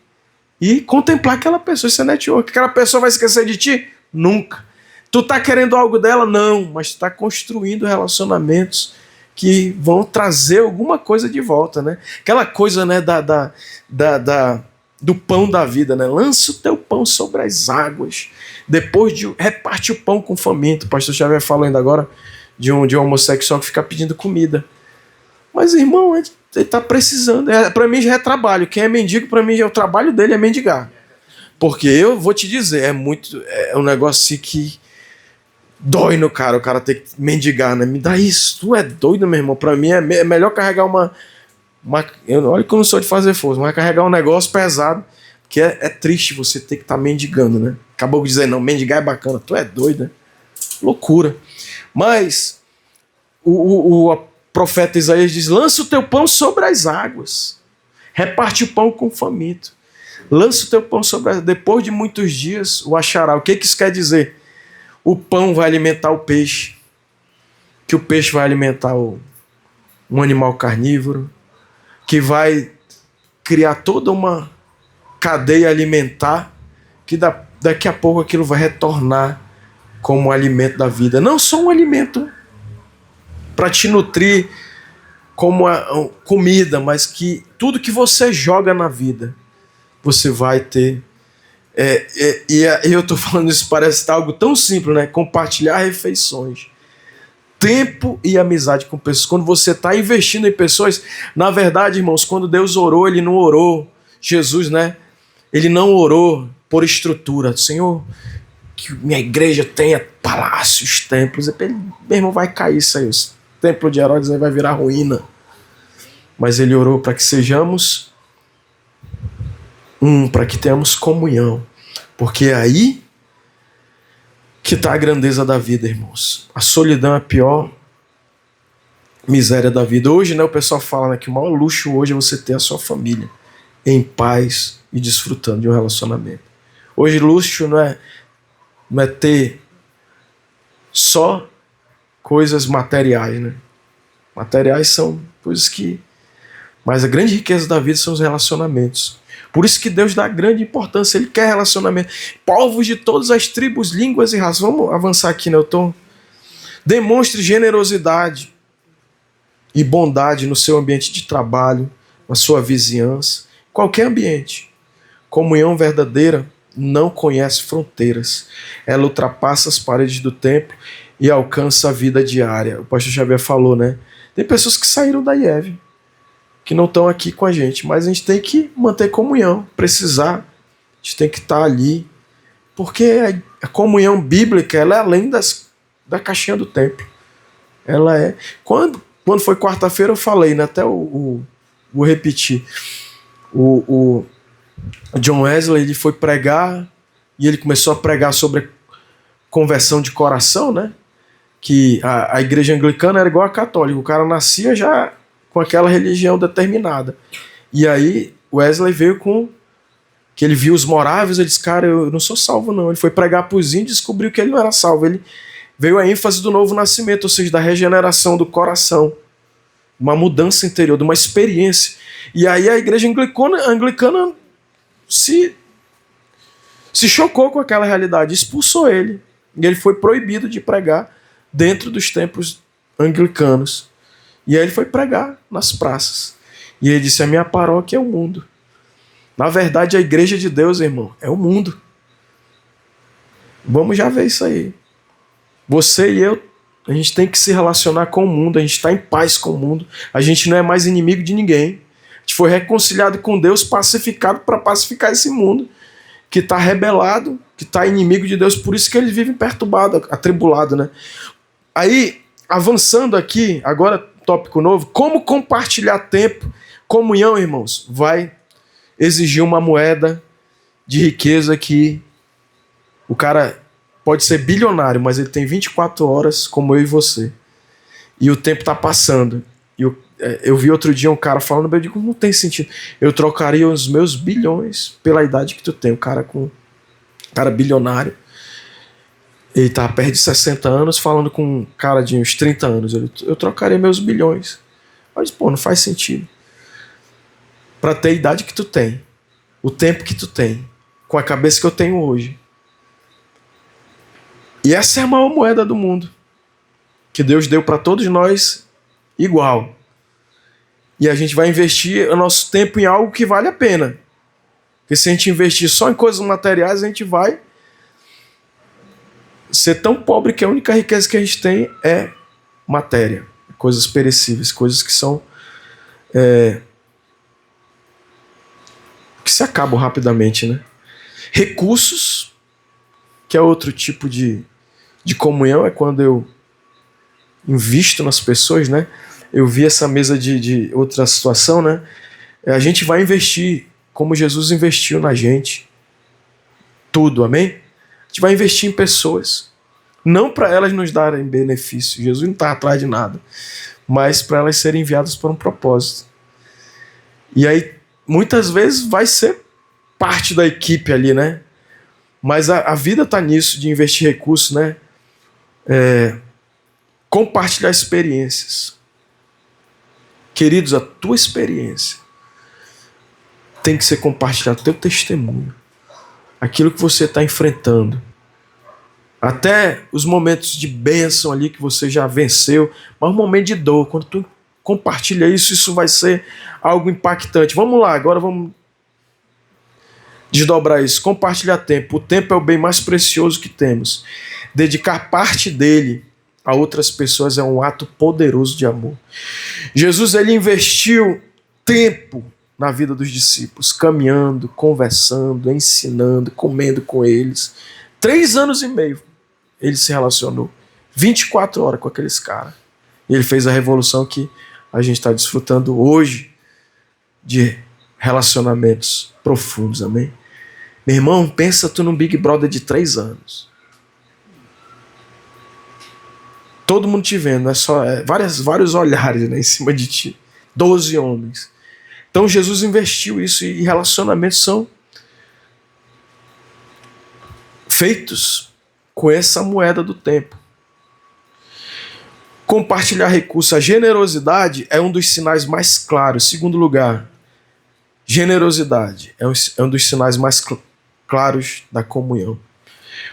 e contemplar aquela pessoa. Isso é network. Aquela pessoa vai esquecer de ti? Nunca. Tu tá querendo algo dela? Não, mas tu tá construindo relacionamentos que vão trazer alguma coisa de volta, né? Aquela coisa, né, do pão da vida, né? Lança o teu pão sobre as águas, depois de reparte o pão com o faminto. O pastor Xavier falou ainda agora de um homossexual que fica pedindo comida. Mas, irmão, ele tá precisando. Para mim já é trabalho. Quem é mendigo, para mim, o trabalho dele é mendigar. Porque eu vou te dizer, é um negócio assim que dói no cara, o cara tem que mendigar, né? Me dá isso, tu é doido, meu irmão. Pra mim é melhor carregar olha que eu não sou de fazer força, mas carregar um negócio pesado, porque é triste você ter que estar mendigando, né? Acabou de dizer, não, mendigar é bacana, tu é doido, né? Loucura. Mas o profeta Isaías diz, lança o teu pão sobre as águas, reparte o pão com o faminto, lança o teu pão sobre as águas, depois de muitos dias o achará. O que isso quer dizer? O pão vai alimentar o peixe, que o peixe vai alimentar um animal carnívoro, que vai criar toda uma cadeia alimentar, que daqui a pouco aquilo vai retornar como um alimento da vida. Não só um alimento para te nutrir como comida, mas que tudo que você joga na vida, você vai ter. E eu estou falando isso, parece estar algo tão simples, né? Compartilhar refeições, tempo e amizade com pessoas. Quando você está investindo em pessoas, na verdade, irmãos, quando Deus orou, ele não orou, Jesus, né? Ele não orou por estrutura. Senhor, que minha igreja tenha palácios, templos. Meu irmão, vai cair isso aí. O templo de Herodes aí vai virar ruína. Mas ele orou para que sejamos para que tenhamos comunhão. Porque é aí que está a grandeza da vida, irmãos. A solidão é a pior miséria da vida. Hoje, né, o pessoal fala, né, que o maior luxo hoje é você ter a sua família em paz e desfrutando de um relacionamento. Hoje luxo não é ter só coisas materiais, né? Materiais são coisas que... Mas a grande riqueza da vida são os relacionamentos. Por isso que Deus dá grande importância, Ele quer relacionamento. Povos de todas as tribos, línguas e raças. Vamos avançar aqui, né? Demonstre generosidade e bondade no seu ambiente de trabalho, na sua vizinhança, qualquer ambiente. Comunhão verdadeira não conhece fronteiras. Ela ultrapassa as paredes do templo e alcança a vida diária. O pastor Xavier falou, né? Tem pessoas que saíram da IEV, que não estão aqui com a gente, mas a gente tem que manter comunhão. Precisar, a gente tem que estar ali, porque a comunhão bíblica, ela é além da caixinha do templo. Ela é... Quando foi quarta-feira eu falei, né? Até vou repetir. O John Wesley, ele foi pregar e ele começou a pregar sobre conversão de coração, né? Que a igreja anglicana era igual a católica. O cara nascia já com aquela religião determinada. E aí Wesley veio com... que ele viu os moráveis, ele disse, cara, eu não sou salvo não. Ele foi pregar para os índios e descobriu que ele não era salvo. Ele veio a ênfase do novo nascimento, ou seja, da regeneração do coração. Uma mudança interior, de uma experiência. E aí a igreja anglicana se chocou com aquela realidade, expulsou ele. E ele foi proibido de pregar dentro dos templos anglicanos. E aí ele foi pregar nas praças. E ele disse, a minha paróquia é o mundo. Na verdade, a igreja de Deus, irmão, é o mundo. Vamos já ver isso aí. Você e eu, a gente tem que se relacionar com o mundo, a gente está em paz com o mundo, a gente não é mais inimigo de ninguém. A gente foi reconciliado com Deus, pacificado para pacificar esse mundo que está rebelado, que está inimigo de Deus, por isso que ele vive perturbado, atribulado, né? Aí, avançando aqui, agora tópico novo, como compartilhar tempo. Comunhão, irmãos, vai exigir uma moeda de riqueza que o cara pode ser bilionário, mas ele tem 24 horas como eu e você. E o tempo está passando. E eu vi outro dia um cara falando, eu digo, não tem sentido. Eu trocaria os meus bilhões pela idade que tu tem. O cara bilionário. Ele tá perto de 60 anos falando com um cara de uns 30 anos. Eu trocaria meus bilhões. Mas, pô, não faz sentido. Para ter a idade que tu tem, o tempo que tu tem, com a cabeça que eu tenho hoje. E essa é a maior moeda do mundo, que Deus deu para todos nós igual. E a gente vai investir o nosso tempo em algo que vale a pena. Porque se a gente investir só em coisas materiais, a gente vai ser tão pobre que a única riqueza que a gente tem é matéria, coisas perecíveis, coisas que são que se acabam rapidamente, né? Recursos, que é outro tipo de comunhão, é quando eu invisto nas pessoas, né? Eu vi essa mesa de outra situação, né? A gente vai investir como Jesus investiu na gente. Tudo, amém? A gente vai investir em pessoas. Não para elas nos darem benefício. Jesus não está atrás de nada. Mas para elas serem enviadas para um propósito. E aí, muitas vezes, vai ser parte da equipe ali, né? Mas a vida está nisso, de investir recursos, né? Compartilhar experiências. Queridos, a tua experiência tem que ser compartilhada, teu testemunho. Aquilo que você está enfrentando. Até os momentos de bênção ali que você já venceu, mas um momento de dor, quando tu compartilha isso, isso vai ser algo impactante. Vamos lá, agora vamos desdobrar isso. Compartilhar tempo. O tempo é o bem mais precioso que temos. Dedicar parte dele a outras pessoas é um ato poderoso de amor. Jesus, ele investiu tempo na vida dos discípulos, caminhando, conversando, ensinando, comendo com eles. 3 anos e meio ele se relacionou. 24 horas com aqueles caras. E ele fez a revolução que a gente está desfrutando hoje de relacionamentos profundos, amém? Meu irmão, pensa tu num Big Brother de 3 anos. Todo mundo te vendo, é só vários olhares, né, em cima de ti. 12 homens. Então Jesus investiu isso e relacionamentos são feitos com essa moeda do tempo. Compartilhar recursos. A generosidade é um dos sinais mais claros. Segundo lugar, generosidade é um dos sinais mais claros da comunhão.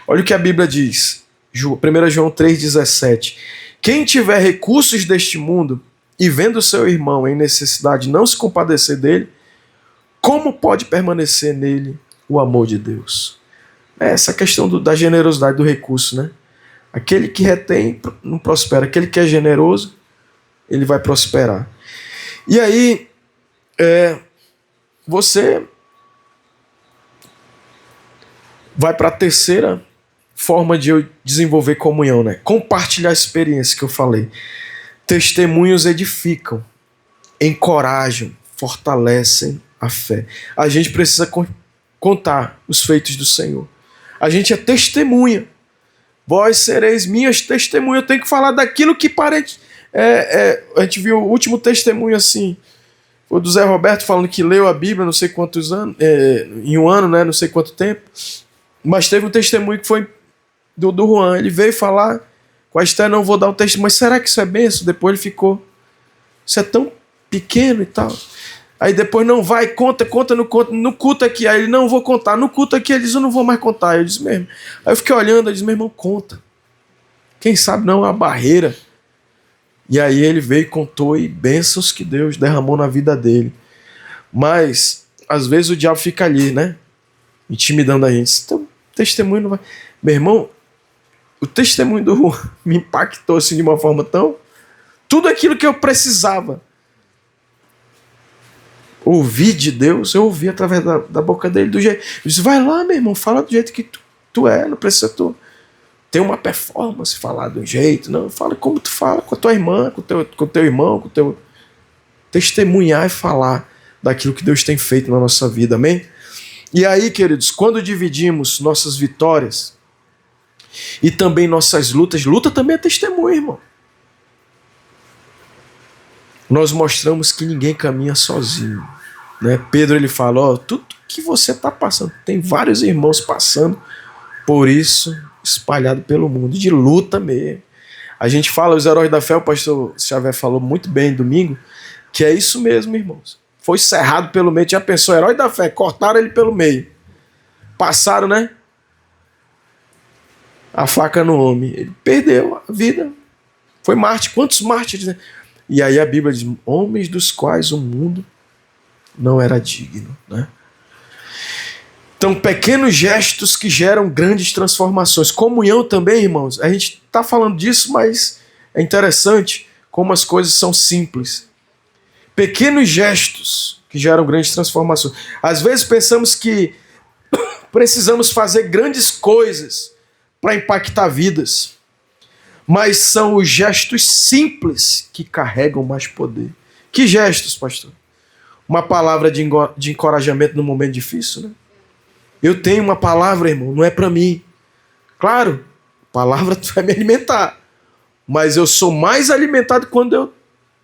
Olha o que a Bíblia diz. 1 João 3,17. Quem tiver recursos deste mundo e vendo seu irmão em necessidade não se compadecer dele, como pode permanecer nele o amor de Deus? É essa questão da generosidade do recurso, né? Aquele que retém não prospera. Aquele que é generoso, ele vai prosperar. E aí, você vai para a terceira forma de eu desenvolver comunhão, né? Compartilhar a experiência que eu falei. Testemunhos edificam, encorajam, fortalecem a fé. A gente precisa contar os feitos do Senhor. A gente é testemunha. Vós sereis minhas testemunhas. Eu tenho que falar daquilo que parente. A gente viu o último testemunho assim. Foi do Zé Roberto falando que leu a Bíblia não sei quantos anos, em um ano, né, não sei quanto tempo. Mas teve um testemunho que foi do Juan. Ele veio falar com a Esther, não vou dar o testemunho. Mas será que isso é benção? Depois ele ficou. Isso é tão pequeno e tal. Aí depois não vai, conta no culto aqui. Aí ele, não vou contar. No culto aqui ele diz, eu não vou mais contar. Eu disse mesmo. Aí eu fiquei olhando, eu disse, meu irmão, conta. Quem sabe não é uma barreira. E aí ele veio e contou e bênçãos que Deus derramou na vida dele. Mas, às vezes o diabo fica ali, né? Intimidando a gente. Então, testemunho não vai... Meu irmão, o testemunho do Juan me impactou assim de uma forma tão... Tudo aquilo que eu precisava ouvir de Deus, eu ouvi através da boca dele do jeito. Eu disse, vai lá, meu irmão, fala do jeito que tu é, não precisa tu ter uma performance, falar de um jeito, não, fala como tu fala com a tua irmã, com o teu irmão, com o teu... Testemunhar e falar daquilo que Deus tem feito na nossa vida, amém? E aí, queridos, quando dividimos nossas vitórias e também nossas lutas, luta também é testemunho, irmão. Nós mostramos que ninguém caminha sozinho, né? Pedro, ele fala, ó, tudo que você está passando, tem vários irmãos passando por isso, espalhado pelo mundo, de luta mesmo. A gente fala, os heróis da fé, o pastor Xavier falou muito bem domingo, que é isso mesmo, irmãos. Foi cerrado pelo meio, já pensou, herói da fé, cortaram ele pelo meio. Passaram, né? A faca no homem. Ele perdeu a vida. Foi mártir. Quantos mártires, né? E aí a Bíblia diz, homens dos quais o mundo não era digno, né? Então, pequenos gestos que geram grandes transformações. Comunhão também, irmãos. A gente está falando disso, mas é interessante como as coisas são simples. Pequenos gestos que geram grandes transformações. Às vezes pensamos que precisamos fazer grandes coisas para impactar vidas. Mas são os gestos simples que carregam mais poder. Que gestos, pastor? Uma palavra de encorajamento no momento difícil, né? Eu tenho uma palavra, irmão, não é para mim. Claro, a palavra vai me alimentar. Mas eu sou mais alimentado quando eu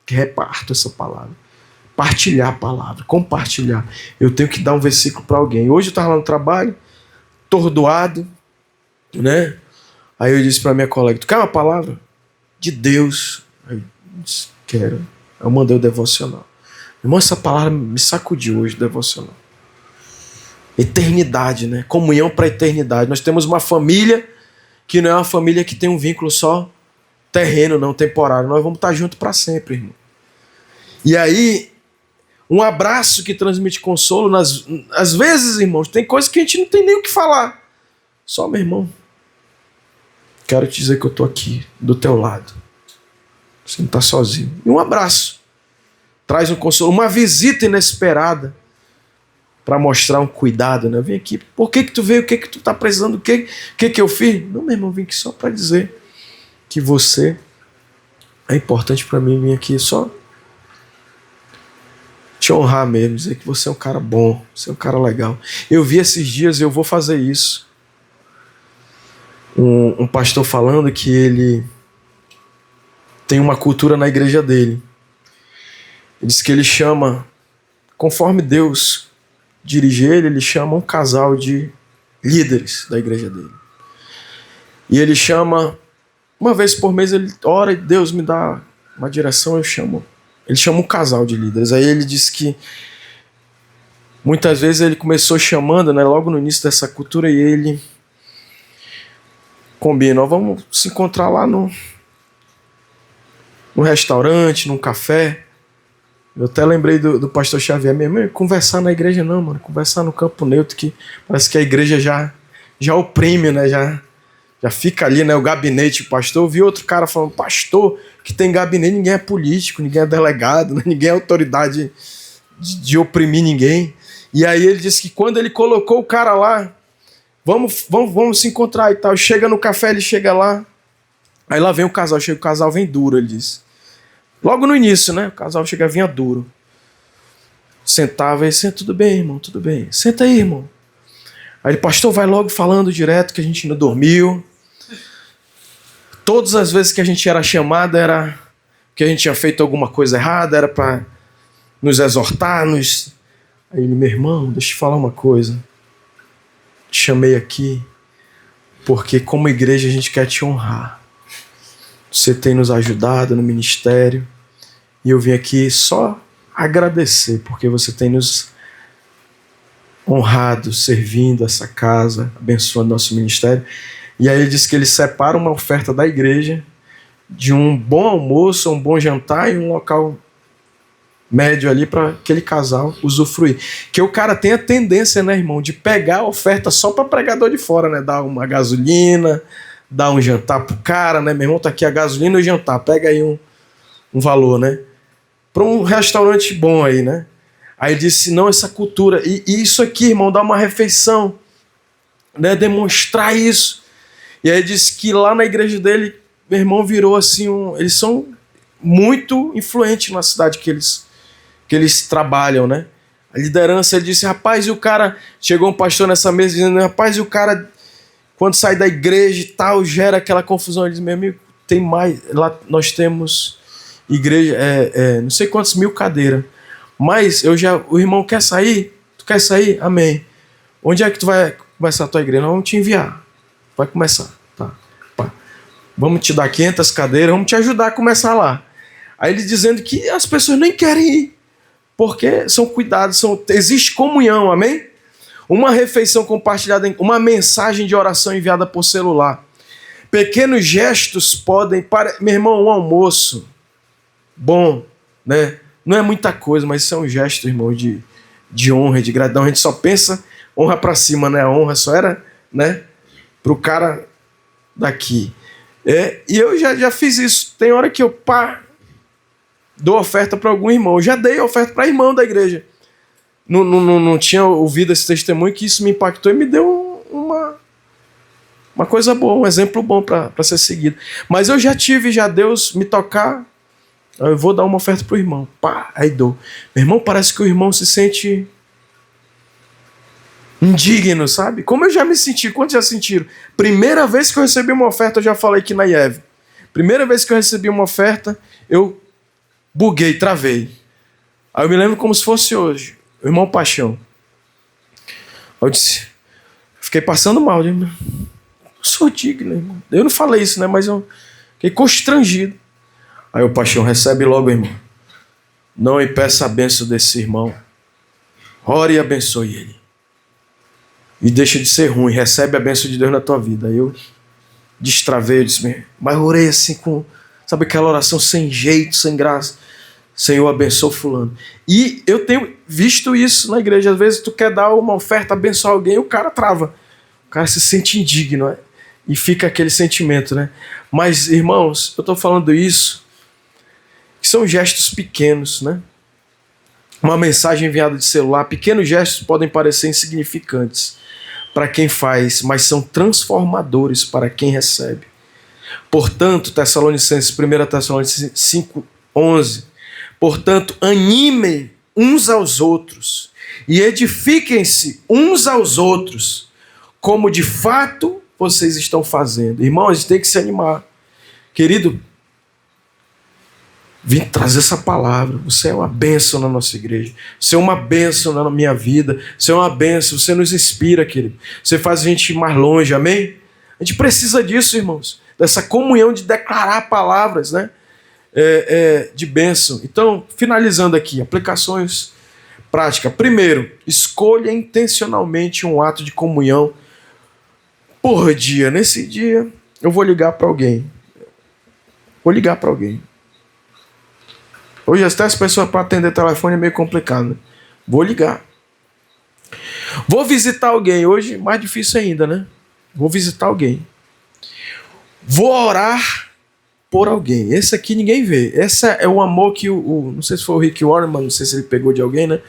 reparto essa palavra. Partilhar a palavra, compartilhar. Eu tenho que dar um versículo para alguém. Hoje eu estava lá no trabalho, tordoado, né? Aí eu disse para minha colega, tu quer uma palavra? De Deus. Aí eu disse, quero. Eu mandei o devocional. Irmão, essa palavra me sacudiu hoje, devocional. Eternidade, né? Comunhão para a eternidade. Nós temos uma família que não é uma família que tem um vínculo só terreno, não temporário. Nós vamos estar juntos para sempre, irmão. E aí, um abraço que transmite consolo. Às vezes, irmãos, tem coisas que a gente não tem nem o que falar. Só, meu irmão, quero te dizer que eu estou aqui, do teu lado. Você não está sozinho. E um abraço. Traz um consolo. Uma visita inesperada. Para mostrar um cuidado, né? Vem aqui, por que tu veio? O que tu tá precisando? O que eu fiz? Não, meu irmão, vim aqui só para dizer que você é importante para mim. Vim aqui só te honrar mesmo, dizer que você é um cara bom, você é um cara legal. Eu vi esses dias, eu vou fazer isso. Um pastor falando que ele tem uma cultura na igreja dele. Ele diz que ele chama, conforme Deus dirigir ele chama um casal de líderes da igreja dele. E ele chama uma vez por mês ele ora e Deus me dá uma direção, eu chamo. Ele chama um casal de líderes. Aí ele disse que muitas vezes ele começou chamando, né, logo no início dessa cultura, e ele combina, ó, vamos se encontrar lá no restaurante, num café. Eu até lembrei do pastor Xavier mesmo, conversar na igreja não, mano, conversar no campo neutro, que parece que a igreja já oprime, né, já fica ali, né, o gabinete, o pastor. Eu vi outro cara falando, pastor, que tem gabinete, ninguém é político, ninguém é delegado, né, ninguém é autoridade de oprimir ninguém. E aí ele disse que quando ele colocou o cara lá, vamos se encontrar e tal, chega no café, ele chega lá, aí lá vem o casal, chega o casal, vem duro, ele disse. Logo no início, né, o casal chega, vinha duro. Sentava e senta, tudo bem, irmão, tudo bem. Senta aí, irmão. Aí ele, pastor, vai logo falando direto que a gente ainda dormiu. Todas as vezes que a gente era chamado era que a gente tinha feito alguma coisa errada, era para nos exortar, Aí ele, meu irmão, deixa eu te falar uma coisa. Te chamei aqui porque como igreja a gente quer te honrar. Você tem nos ajudado no ministério e eu vim aqui só agradecer porque você tem nos honrado, servindo essa casa, abençoando nosso ministério. E aí ele disse que ele separa uma oferta da igreja de um bom almoço, um bom jantar e um local médio ali para aquele casal usufruir. Que o cara tem a tendência, né, irmão, de pegar a oferta só para pregador de fora, né? Dar uma gasolina, dar um jantar pro cara, né? Meu irmão, tá aqui a gasolina e o jantar, pega aí um valor, né? Para um restaurante bom aí, né? Aí ele disse, não, essa cultura, e isso aqui, irmão, dá uma refeição, né? Demonstrar isso. E aí ele disse que lá na igreja dele, meu irmão, virou assim, eles são muito influentes na cidade que eles trabalham, né? A liderança, ele disse, rapaz, e o cara, chegou um pastor nessa mesa dizendo, rapaz, e o cara, quando sai da igreja e tal, gera aquela confusão. Ele disse, meu amigo, tem mais, lá nós temos igreja, não sei quantas mil cadeiras, mas o irmão quer sair? Tu quer sair? Amém. Onde é que tu vai começar a tua igreja? Nós vamos te enviar. Vai começar. Tá. Pá. Vamos te dar 500 cadeiras, vamos te ajudar a começar lá. Aí ele dizendo que as pessoas nem querem ir, porque são cuidados, existe comunhão, amém? Uma refeição compartilhada, uma mensagem de oração enviada por celular. Pequenos gestos podem, meu irmão, um almoço bom, né? Não é muita coisa, mas isso é um gesto, irmão, de honra, de gratidão. A gente só pensa honra pra cima, né? A honra só era, né, pro cara daqui. E eu já fiz isso. Tem hora que eu dou oferta para algum irmão. Eu já dei oferta para irmão da igreja. Não tinha ouvido esse testemunho, que isso me impactou e me deu uma coisa boa, um exemplo bom para ser seguido. Mas eu já Deus me tocar, eu vou dar uma oferta para o irmão. Aí dou. Meu irmão, parece que o irmão se sente indigno, sabe? Como eu já me senti, quantos já sentiram? Primeira vez que eu recebi uma oferta, eu já falei aqui na IEV. Primeira vez que eu recebi uma oferta, eu buguei, travei. Aí eu me lembro como se fosse hoje. O irmão Paixão. Eu disse, fiquei passando mal. Eu sou digno, irmão. Eu não falei isso, né? Mas eu fiquei constrangido. Aí o Paixão, recebe logo, irmão. Não impeça a bênção desse irmão. Ore e abençoe ele. E deixa de ser ruim. Recebe a bênção de Deus na tua vida. Aí eu destravei, eu disse, mas orei assim sabe aquela oração sem jeito, sem graça. Senhor, abençoa fulano. E eu tenho visto isso na igreja. Às vezes tu quer dar uma oferta, abençoar alguém, o cara trava. O cara se sente indigno, né? E fica aquele sentimento, né? Mas, irmãos, eu estou falando isso, que são gestos pequenos, né? Uma mensagem enviada de celular. Pequenos gestos podem parecer insignificantes para quem faz, mas são transformadores para quem recebe. Portanto, 1 Tessalonicenses 5:11, portanto, animem uns aos outros e edifiquem-se uns aos outros, como de fato vocês estão fazendo. Irmãos, a gente tem que se animar. Querido, vim trazer essa palavra. Você é uma bênção na nossa igreja. Você é uma bênção na minha vida. Você é uma bênção. Você nos inspira, querido. Você faz a gente ir mais longe, amém? A gente precisa disso, irmãos. dessa comunhão de declarar palavras, né? De bênção. Então, finalizando aqui, aplicações práticas. Primeiro, escolha intencionalmente um ato de comunhão por dia. Nesse dia, eu vou ligar para alguém. Hoje até as pessoas para atender telefone é meio complicado, né? Vou ligar. Vou visitar alguém. Hoje, mais difícil ainda, né? Vou visitar alguém. Vou orar por alguém. Esse aqui ninguém vê. Esse é o amor que não sei se foi o Rick Warren, não sei se ele pegou de alguém, né?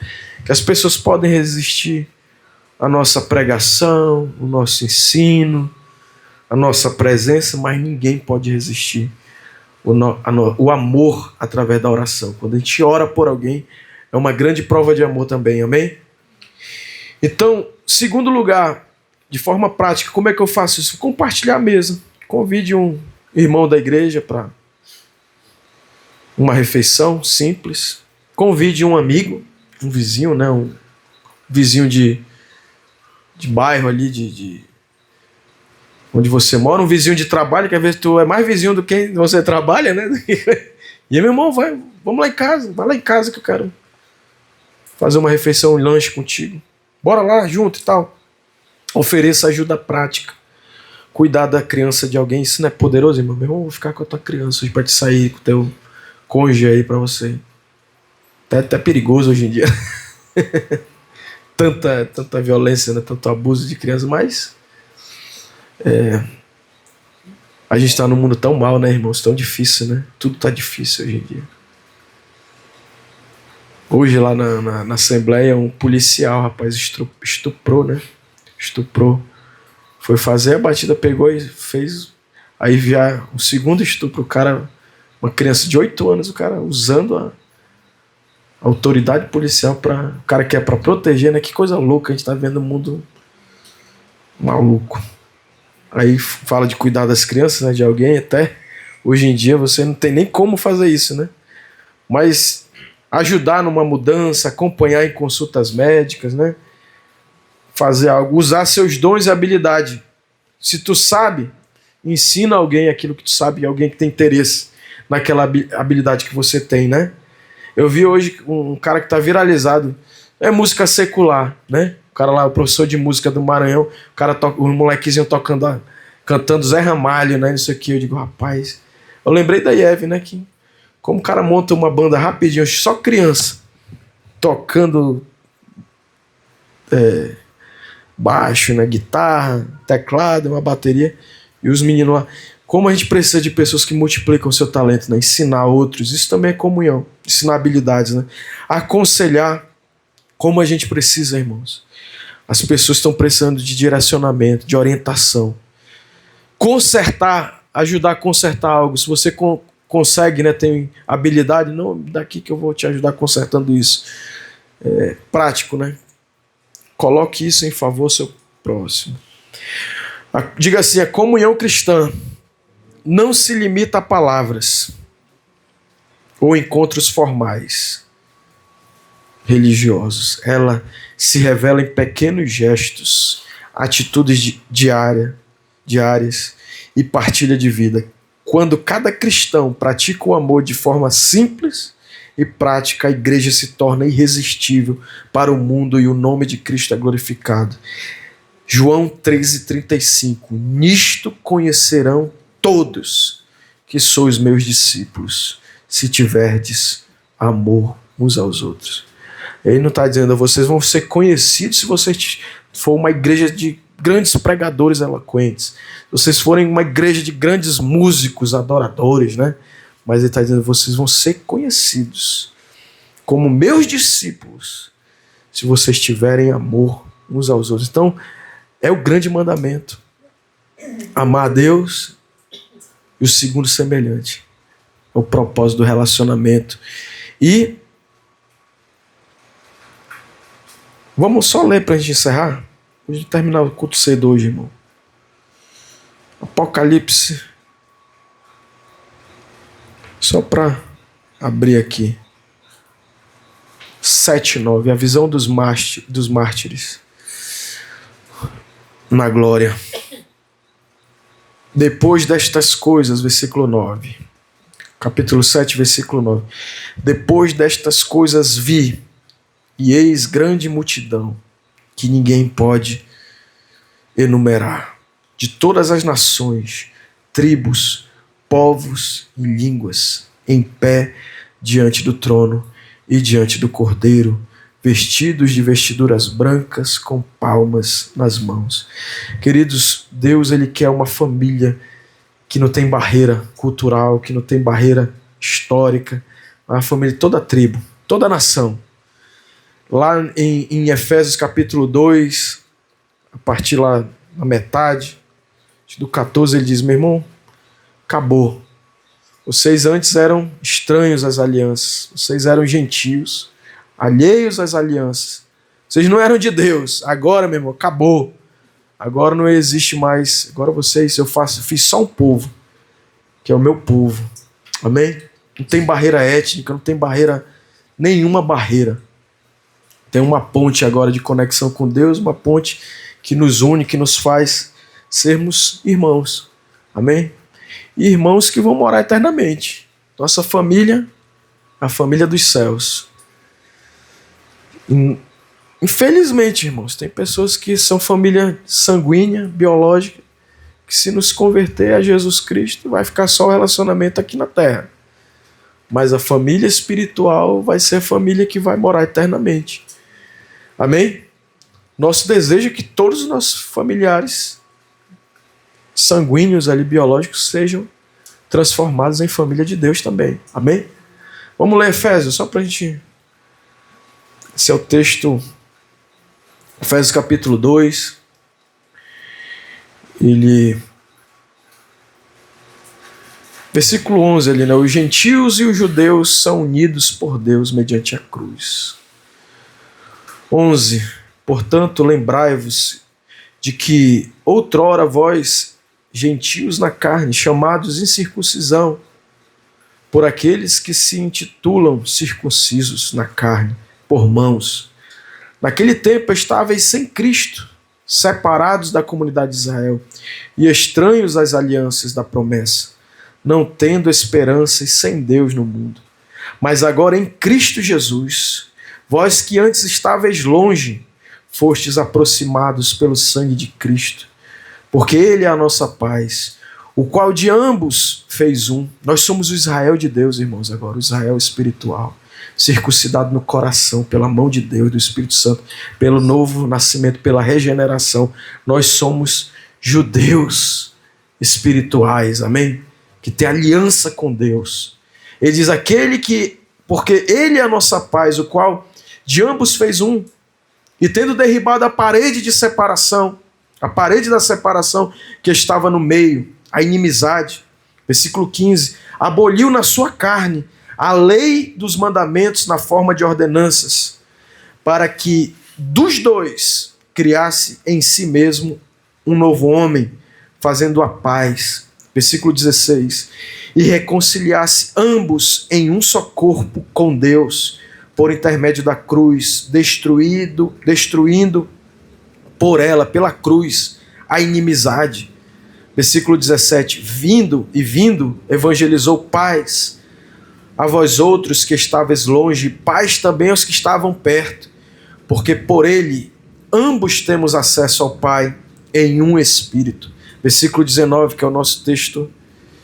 Que as pessoas podem resistir à nossa pregação, o nosso ensino, a nossa presença, mas ninguém pode resistir o amor através da oração. Quando a gente ora por alguém, é uma grande prova de amor também, amém? Então, segundo lugar, de forma prática, como é que eu faço isso? Compartilhar a mesa. Convide um irmão da igreja para uma refeição simples. Convide um amigo, um vizinho, né? Um vizinho de bairro ali, onde você mora, um vizinho de trabalho, que às vezes tu é mais vizinho do que você trabalha, né? E meu irmão, vamos lá em casa, vai lá em casa que eu quero fazer uma refeição, um lanche contigo. Bora lá junto e tal. Ofereça ajuda prática. Cuidar da criança de alguém, isso não é poderoso, irmão? Meu irmão, vou ficar com a tua criança hoje para te sair com o teu cônjuge aí para você. Até perigoso hoje em dia. tanta violência, né? Tanto abuso de criança, mas a gente está num mundo tão mal, né, irmãos? Tão difícil, né? Tudo tá difícil hoje em dia. Hoje lá na Assembleia, um policial, rapaz, estuprou, né? Estuprou. Foi fazer a batida, pegou e fez. Aí via o segundo estupro, o cara, uma criança de 8 anos, o cara usando a autoridade policial para. O cara que é para proteger, né? Que coisa louca, a gente tá vendo o mundo maluco. Aí fala de cuidar das crianças, né? De alguém, até hoje em dia você não tem nem como fazer isso, né? Mas ajudar numa mudança, acompanhar em consultas médicas, né? Fazer algo, usar seus dons e habilidade. Se tu sabe, ensina alguém aquilo que tu sabe, alguém que tem interesse naquela habilidade que você tem, né? Eu vi hoje um cara que está viralizado, é música secular, né? O cara lá, o professor de música do Maranhão, o cara toca, o molequezinho cantando Zé Ramalho, né? Isso aqui, eu digo, rapaz, eu lembrei da Eve, né? Que como o cara monta uma banda rapidinho, só criança, tocando baixo, né, guitarra, teclado, uma bateria, e os meninos lá. Como a gente precisa de pessoas que multiplicam o seu talento, né? Ensinar outros, isso também é comunhão, ensinar habilidades, né? Aconselhar, como a gente precisa, irmãos. As pessoas estão precisando de direcionamento, de orientação. Consertar, ajudar a consertar algo. Se você consegue, né, tem habilidade, não, daqui que eu vou te ajudar consertando isso. Prático, né? Coloque isso em favor do seu próximo. Diga assim, a comunhão cristã não se limita a palavras ou encontros formais religiosos. Ela se revela em pequenos gestos, atitudes diárias e partilha de vida. Quando cada cristão pratica o amor de forma simples e prática, a igreja se torna irresistível para o mundo e o nome de Cristo é glorificado. João 13,35. Nisto conhecerão todos que sois meus discípulos, se tiverdes amor uns aos outros. Ele não está dizendo, vocês vão ser conhecidos se vocês for uma igreja de grandes pregadores eloquentes, se vocês forem uma igreja de grandes músicos, adoradores, né? Mas ele está dizendo, vocês vão ser conhecidos como meus discípulos se vocês tiverem amor uns aos outros. Então, é o grande mandamento. Amar a Deus e o segundo semelhante. É o propósito do relacionamento. E vamos só ler para a gente encerrar. A gente terminar o culto cedo hoje, irmão. Apocalipse. Só para abrir aqui. 7:9. A visão dos mártires na glória. Depois destas coisas, versículo 9. Capítulo 7, versículo 9. Depois destas coisas vi, e eis grande multidão, que ninguém pode enumerar, de todas as nações, tribos, povos e línguas, em pé diante do trono e diante do Cordeiro, vestidos de vestiduras brancas, com palmas nas mãos. Queridos, Deus, Ele quer uma família que não tem barreira cultural, que não tem barreira histórica, uma família de toda a tribo, toda a nação. Lá em Efésios capítulo 2, a partir lá na metade, do 14, ele diz: meu irmão, acabou. Vocês antes eram estranhos às alianças, vocês eram gentios, alheios às alianças. Vocês não eram de Deus. Agora, meu irmão, acabou. Agora não existe mais. Agora vocês, fiz só um povo, que é o meu povo. Amém? Não tem barreira étnica, não tem barreira, nenhuma barreira. Tem uma ponte agora de conexão com Deus, uma ponte que nos une, que nos faz sermos irmãos. Amém? E irmãos que vão morar eternamente. Nossa família, a família dos céus. Infelizmente, irmãos, tem pessoas que são família sanguínea, biológica, que se nos converter a Jesus Cristo, vai ficar só o relacionamento aqui na terra. Mas a família espiritual vai ser a família que vai morar eternamente. Amém? Nosso desejo é que todos os nossos familiares sanguíneos ali, biológicos, sejam transformados em família de Deus também. Amém? Vamos ler Efésios, só para a gente... Esse é o texto, Efésios capítulo 2. Versículo 11 ali, né? Os gentios e os judeus são unidos por Deus mediante a cruz. 11. Portanto, lembrai-vos de que outrora vós, gentios na carne, chamados incircuncisão, por aqueles que se intitulam circuncisos na carne, por mãos. Naquele tempo estáveis sem Cristo, separados da comunidade de Israel e estranhos às alianças da promessa, não tendo esperança e sem Deus no mundo. Mas agora em Cristo Jesus, vós que antes estáveis longe, fostes aproximados pelo sangue de Cristo, porque Ele é a nossa paz, o qual de ambos fez um. Nós somos o Israel de Deus, irmãos, agora, o Israel espiritual, circuncidado no coração pela mão de Deus, do Espírito Santo, pelo novo nascimento, pela regeneração. Nós somos judeus espirituais, amém? Que tem aliança com Deus. Ele diz, porque Ele é a nossa paz, o qual de ambos fez um, e tendo derribado a parede de separação, a parede da separação que estava no meio, a inimizade, versículo 15, aboliu na sua carne a lei dos mandamentos na forma de ordenanças, para que dos dois criasse em si mesmo um novo homem, fazendo a paz. Versículo 16, e reconciliasse ambos em um só corpo com Deus, por intermédio da cruz, destruindo por ela, pela cruz, a inimizade. Versículo 17, vindo, evangelizou paz a vós outros que estáveis longe, paz também aos que estavam perto, porque por ele ambos temos acesso ao Pai em um Espírito. Versículo 19, que é o nosso texto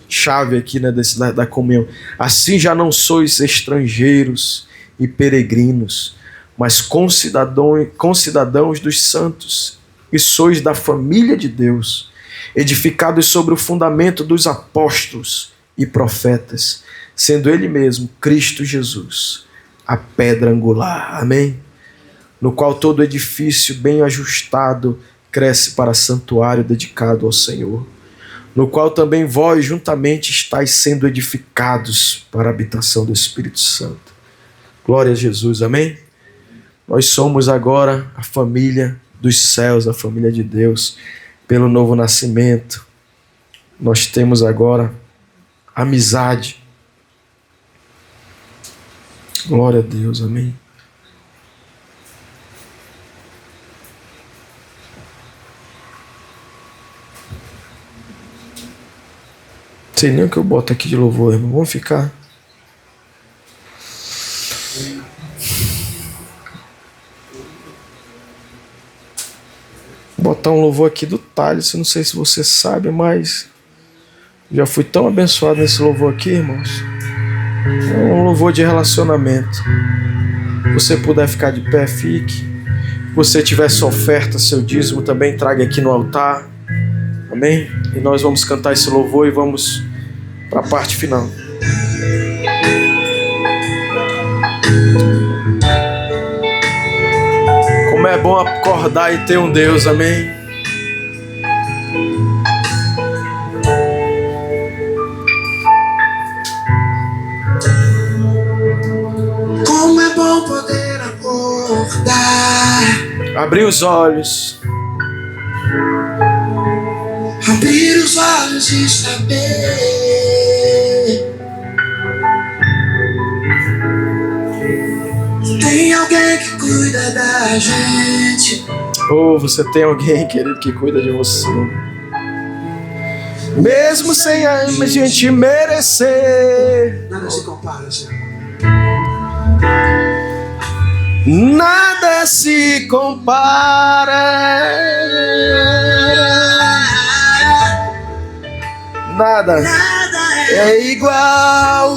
chave aqui, né, da comunhão. Assim já não sois estrangeiros e peregrinos, mas concidadãos dos santos, e sois da família de Deus, edificados sobre o fundamento dos apóstolos e profetas, sendo Ele mesmo, Cristo Jesus, a pedra angular. Amém? No qual todo edifício bem ajustado cresce para santuário dedicado ao Senhor, no qual também vós juntamente estáis sendo edificados para a habitação do Espírito Santo. Glória a Jesus, amém? Nós somos agora a família dos céus, a família de Deus, pelo novo nascimento. Nós temos agora amizade. Glória a Deus, amém? sei nem o que eu boto aqui de louvor, irmão. Vamos ficar. Vou botar um louvor aqui do Thales. Eu não sei se você sabe, mas já fui tão abençoado nesse louvor aqui, irmãos. É um louvor de relacionamento. Se você puder ficar de pé, fique. Se você tiver sua oferta, seu dízimo, também traga aqui no altar. Amém? E nós vamos cantar esse louvor e vamos para a parte final. Como é bom acordar e ter um Deus, amém? Como é bom poder acordar, Abrir os olhos, abrir os olhos e saber que tem alguém que cuida da gente. ou você tem alguém, querido, que cuida de você. Mesmo sem a gente merecer, Nada se compara, Senhor. nada se compara. Nada Nada é igual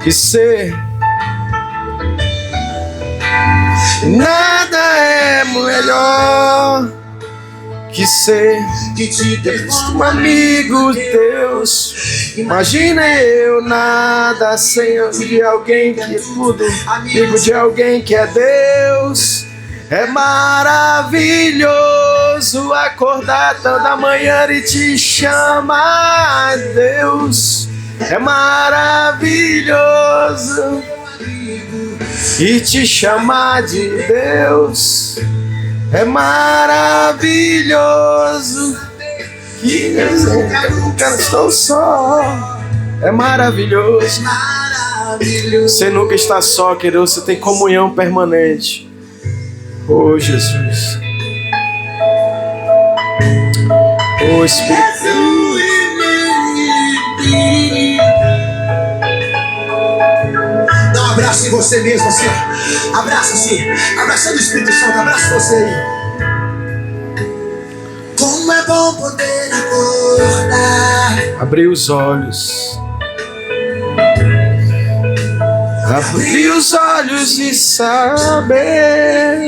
que ser. Nada é melhor que ser que te dê um amigo Deus. Imagina eu nada sem de alguém que é tudo, amigo de alguém que é Deus. É maravilhoso acordar toda manhã e te chamar Deus. É maravilhoso e te chamar de Deus. É maravilhoso que eu nunca estou só. É maravilhoso. Você nunca está só, querido. Você tem comunhão permanente. Oh, Jesus. Oh, Espírito. Dá um abraço em você mesmo, assim, ó. Abraça assim, abraçando o Espírito Santo, abraça você aí. Como é bom poder acordar, Abrir os olhos. Abrir os olhos e saber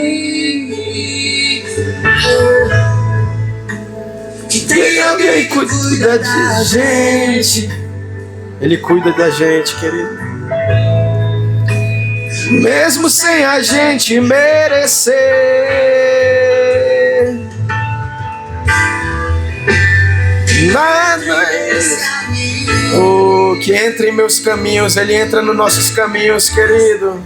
que tem alguém que cuida da gente. Ele cuida da gente, querido. Mesmo sem a gente merecer. Nada oh, que entra em meus caminhos. Ele entra nos nossos caminhos, querido.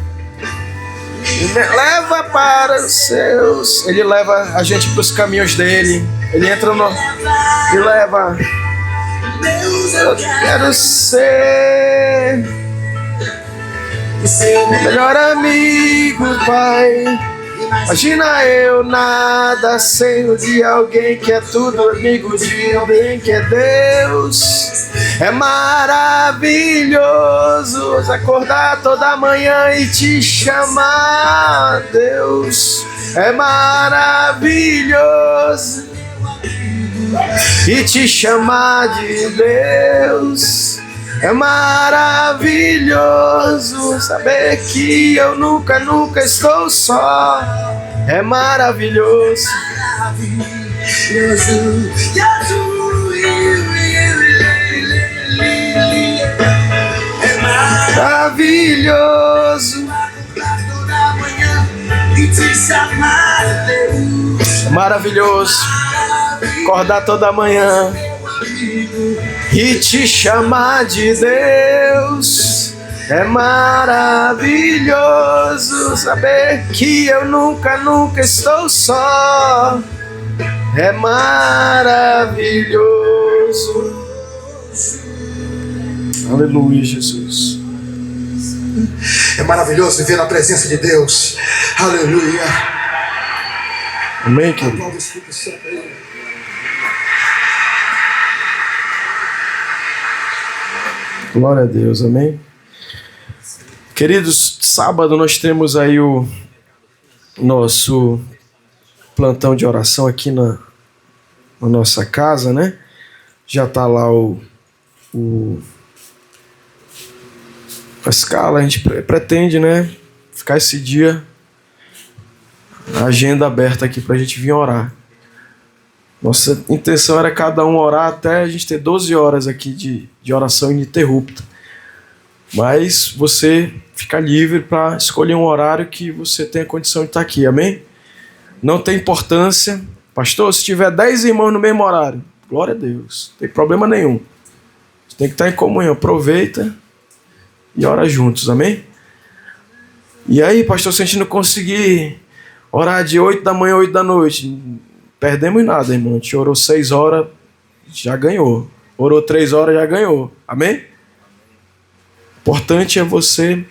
Ele leva para os seus. Ele leva a gente para os caminhos dele. Ele entra no... Ele leva. Eu quero ser o seu melhor amigo, Pai. Imagina eu nada sem o de alguém que é tudo, amigo de alguém que é Deus. É maravilhoso acordar toda manhã e te chamar, Deus. É maravilhoso e te chamar de Deus. É maravilhoso saber que eu nunca estou só. É maravilhoso. é Maravilhoso. É maravilhoso acordar toda manhã e te chamar de Deus. É maravilhoso saber que eu nunca estou só. É maravilhoso. Aleluia, Jesus. É maravilhoso viver na presença de Deus. Aleluia. Amém, querido? Aplauda o Espírito Santo aí. Glória a Deus, amém? Queridos, sábado nós temos aí o nosso plantão de oração aqui na nossa casa, né? Já tá lá a escala, a gente pretende, né? Ficar esse dia, a agenda aberta aqui pra gente vir orar. Nossa intenção era cada um orar até a gente ter 12 horas aqui de oração ininterrupta. Mas você fica livre para escolher um horário que você tenha condição de estar aqui, amém? Não tem importância. Pastor, se tiver 10 irmãos no mesmo horário, glória a Deus, não tem problema nenhum. Você tem que estar em comunhão, aproveita e ora juntos, amém? E aí, pastor, se a gente não conseguir orar de 8 da manhã a 8 da noite, perdemos nada, irmão. A gente orou 6 horas, já ganhou. Orou 3 horas, já ganhou. Amém? Importante é você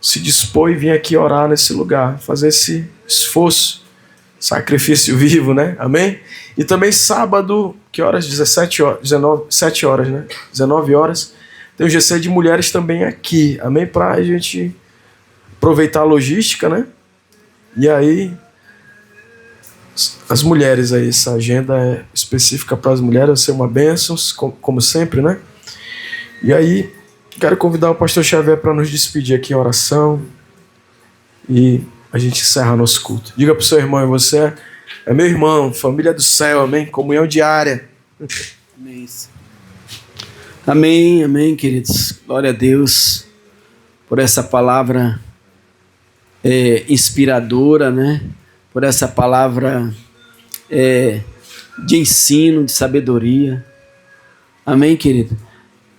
se dispor e vir aqui orar nesse lugar, fazer esse esforço, sacrifício vivo, né? Amém? E também sábado, que horas? 17 horas, né? 19 horas. Tem o GC de mulheres também aqui. Amém? Para a gente aproveitar a logística, né? E aí, as mulheres aí, essa agenda é específica para as mulheres, vai ser uma bênção, como sempre, né? E aí, quero convidar o pastor Xavier para nos despedir aqui em oração e a gente encerra nosso culto. Diga para o seu irmão, você é meu irmão, família do céu, amém? Comunhão diária. Amém. Amém, amém, queridos. Glória a Deus por essa palavra inspiradora, né? Por essa palavra de ensino, de sabedoria. Amém, querido?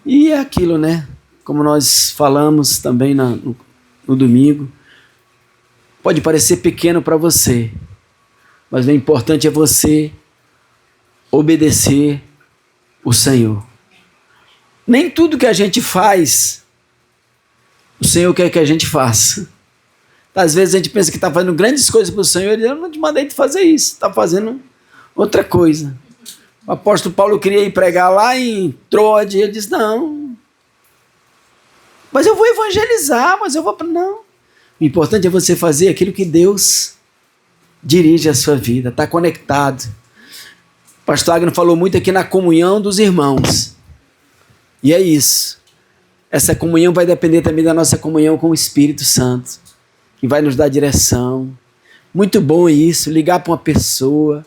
E é aquilo, né? Como nós falamos também no domingo, pode parecer pequeno para você, mas o importante é você obedecer o Senhor. Nem tudo que a gente faz, o Senhor quer que a gente faça. Às vezes a gente pensa que está fazendo grandes coisas para o Senhor, e eu não te mandei de fazer isso, está fazendo outra coisa. O apóstolo Paulo queria ir pregar lá em Troade, e ele disse, não, mas eu vou evangelizar, não. O importante é você fazer aquilo que Deus dirige a sua vida, está conecado. O pastor Agno falou muito aqui na comunhão dos irmãos, e é isso. Essa comunhão vai depender também da nossa comunhão com o Espírito Santo, que vai nos dar direção. Muito bom isso, ligar para uma pessoa,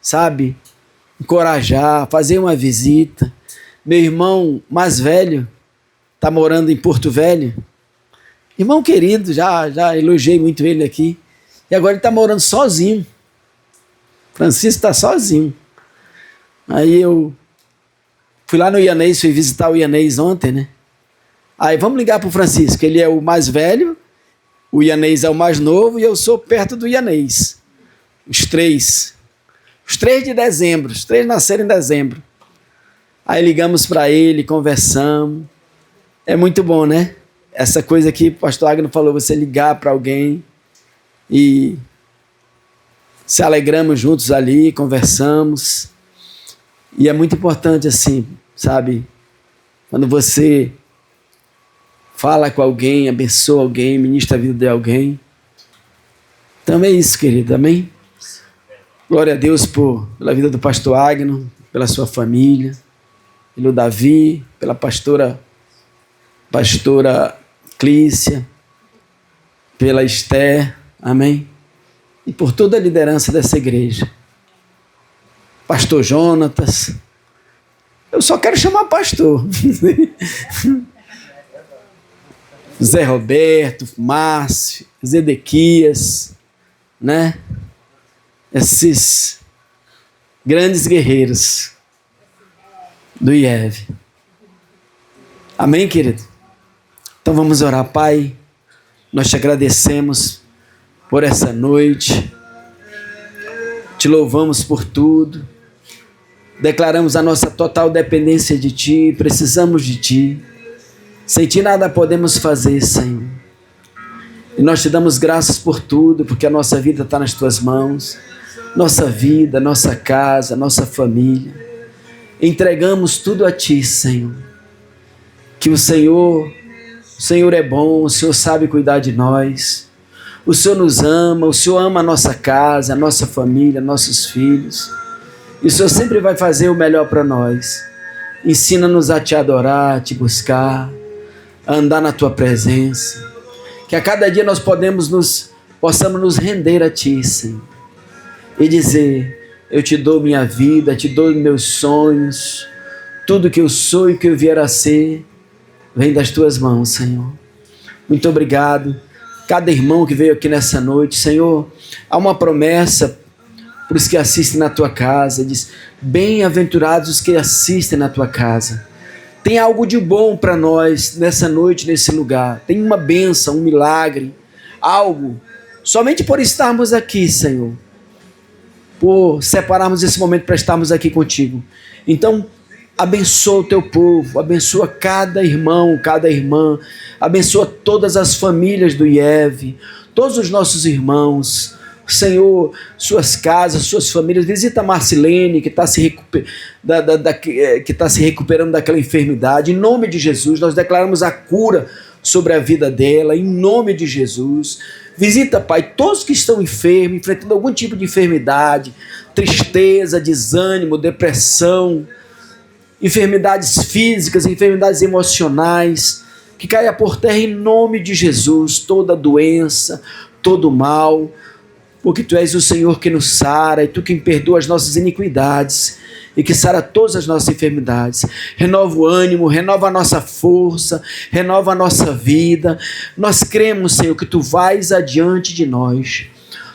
sabe? Encorajar, fazer uma visita. Meu irmão mais velho está morando em Porto Velho. Irmão querido, já elogiei muito ele aqui. E agora ele está morando sozinho. Francisco está sozinho. Aí eu fui lá no Ianês, fui visitar o Ianês ontem, né? Aí vamos ligar para o Francisco, ele é o mais velho, o Ianês é o mais novo e eu sou perto do Ianês. Os três de dezembro, os três nasceram em dezembro. Aí ligamos para ele, conversamos. É muito bom, né? Essa coisa que o pastor Agno falou, você ligar para alguém e se alegramos juntos ali, conversamos. E é muito importante assim, sabe? Quando você fala com alguém, abençoa alguém, ministra a vida de alguém. Então é isso, querido, amém? Glória a Deus pela vida do pastor Agno, pela sua família, pelo Davi, pela pastora Clícia, pela Esther, amém? E por toda a liderança dessa igreja. Pastor Jonatas, eu só quero chamar pastor. Zé Roberto, Márcio, Zedequias, né? Esses grandes guerreiros do IEV. Amém, querido? Então vamos orar. Pai, nós te agradecemos por essa noite, te louvamos por tudo, declaramos a nossa total dependência de ti, precisamos de ti, sem ti nada podemos fazer, Senhor, e nós te damos graças por tudo, porque a nossa vida está nas tuas mãos, nossa vida, nossa casa, nossa família, entregamos tudo a ti, Senhor. que o Senhor é bom, o Senhor sabe cuidar de nós, o Senhor nos ama, o Senhor ama a nossa casa, a nossa família, nossos filhos, e o Senhor sempre vai fazer o melhor para nós. Ensina-nos a te adorar, a te buscar, a andar na tua presença, que a cada dia nós possamos nos render a ti, Senhor, e dizer: eu te dou minha vida, te dou meus sonhos, tudo que eu sou e que eu vier a ser, vem das tuas mãos, Senhor. Muito obrigado. Cada irmão que veio aqui nessa noite, Senhor, há uma promessa para os que assistem na tua casa. Diz: bem-aventurados os que assistem na tua casa. Tem algo de bom para nós nessa noite, nesse lugar. Tem uma bênção, um milagre, algo. Somente por estarmos aqui, Senhor, por separarmos esse momento para estarmos aqui contigo. Então, abençoa o teu povo, abençoa cada irmão, cada irmã, abençoa todas as famílias do IEV, todos os nossos irmãos, Senhor, suas casas, suas famílias. Visita a Marcilene, que está se recuperando daquela enfermidade. Em nome de Jesus, nós declaramos a cura sobre a vida dela, em nome de Jesus. Visita, Pai, todos que estão enfermos, enfrentando algum tipo de enfermidade, tristeza, desânimo, depressão, enfermidades físicas, enfermidades emocionais, que caia por terra em nome de Jesus, toda doença, todo mal, porque Tu és o Senhor que nos sara, e Tu quem perdoa as nossas iniquidades, e que sara todas as nossas enfermidades. Renova o ânimo, renova a nossa força, renova a nossa vida. Nós cremos, Senhor, que Tu vais adiante de nós.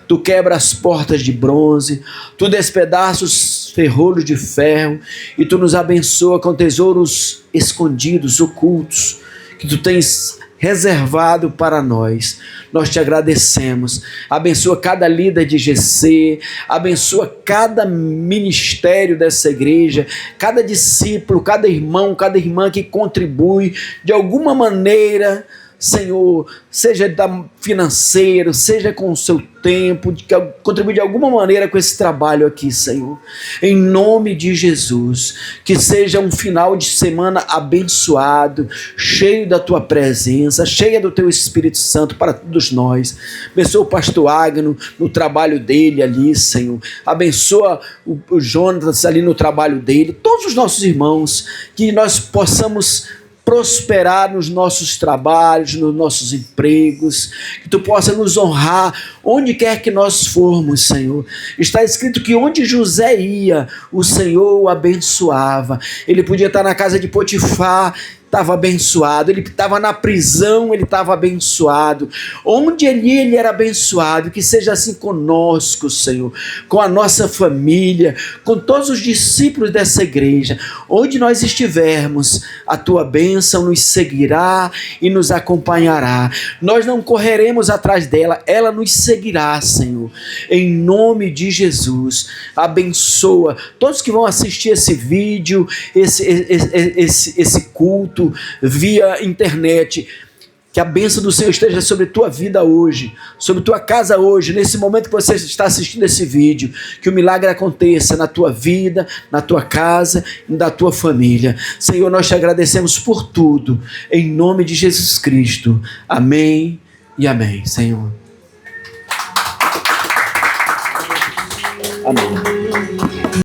Tu quebra as portas de bronze, Tu despedaça os ferrolhos de ferro, e Tu nos abençoa com tesouros escondidos, ocultos, que Tu tens reservado para nós. Nós Te agradecemos. Abençoa cada líder de GC, abençoa cada ministério dessa igreja, cada discípulo, cada irmão, cada irmã que contribui de alguma maneira, Senhor, seja financeiro, seja com o seu tempo, contribui de alguma maneira com esse trabalho aqui, Senhor. Em nome de Jesus, que seja um final de semana abençoado, cheio da Tua presença, cheio do Teu Espírito Santo para todos nós. Abençoa o pastor Agno no trabalho dele ali, Senhor. Abençoa o Jonas ali no trabalho dele, todos os nossos irmãos, que nós possamos prosperar nos nossos trabalhos, nos nossos empregos, que Tu possa nos honrar onde quer que nós formos, Senhor. Está escrito que onde José ia, o Senhor o abençoava. Ele podia estar na casa de Potifar, estava abençoado. Ele estava na prisão, ele estava abençoado. Onde ele era abençoado. Que seja assim conosco, Senhor, com a nossa família, com todos os discípulos dessa igreja. Onde nós estivermos, a Tua bênção nos seguirá e nos acompanhará. Nós não correremos atrás dela, ela nos seguirá, Senhor. Em nome de Jesus, abençoa todos que vão assistir esse vídeo, esse culto via internet. Que a bênção do Senhor esteja sobre tua vida hoje, sobre tua casa hoje, nesse momento que você está assistindo esse vídeo. Que o milagre aconteça na tua vida, na tua casa e na tua família. Senhor, nós Te agradecemos por tudo, em nome de Jesus Cristo. Amém e amém, Senhor. Amém.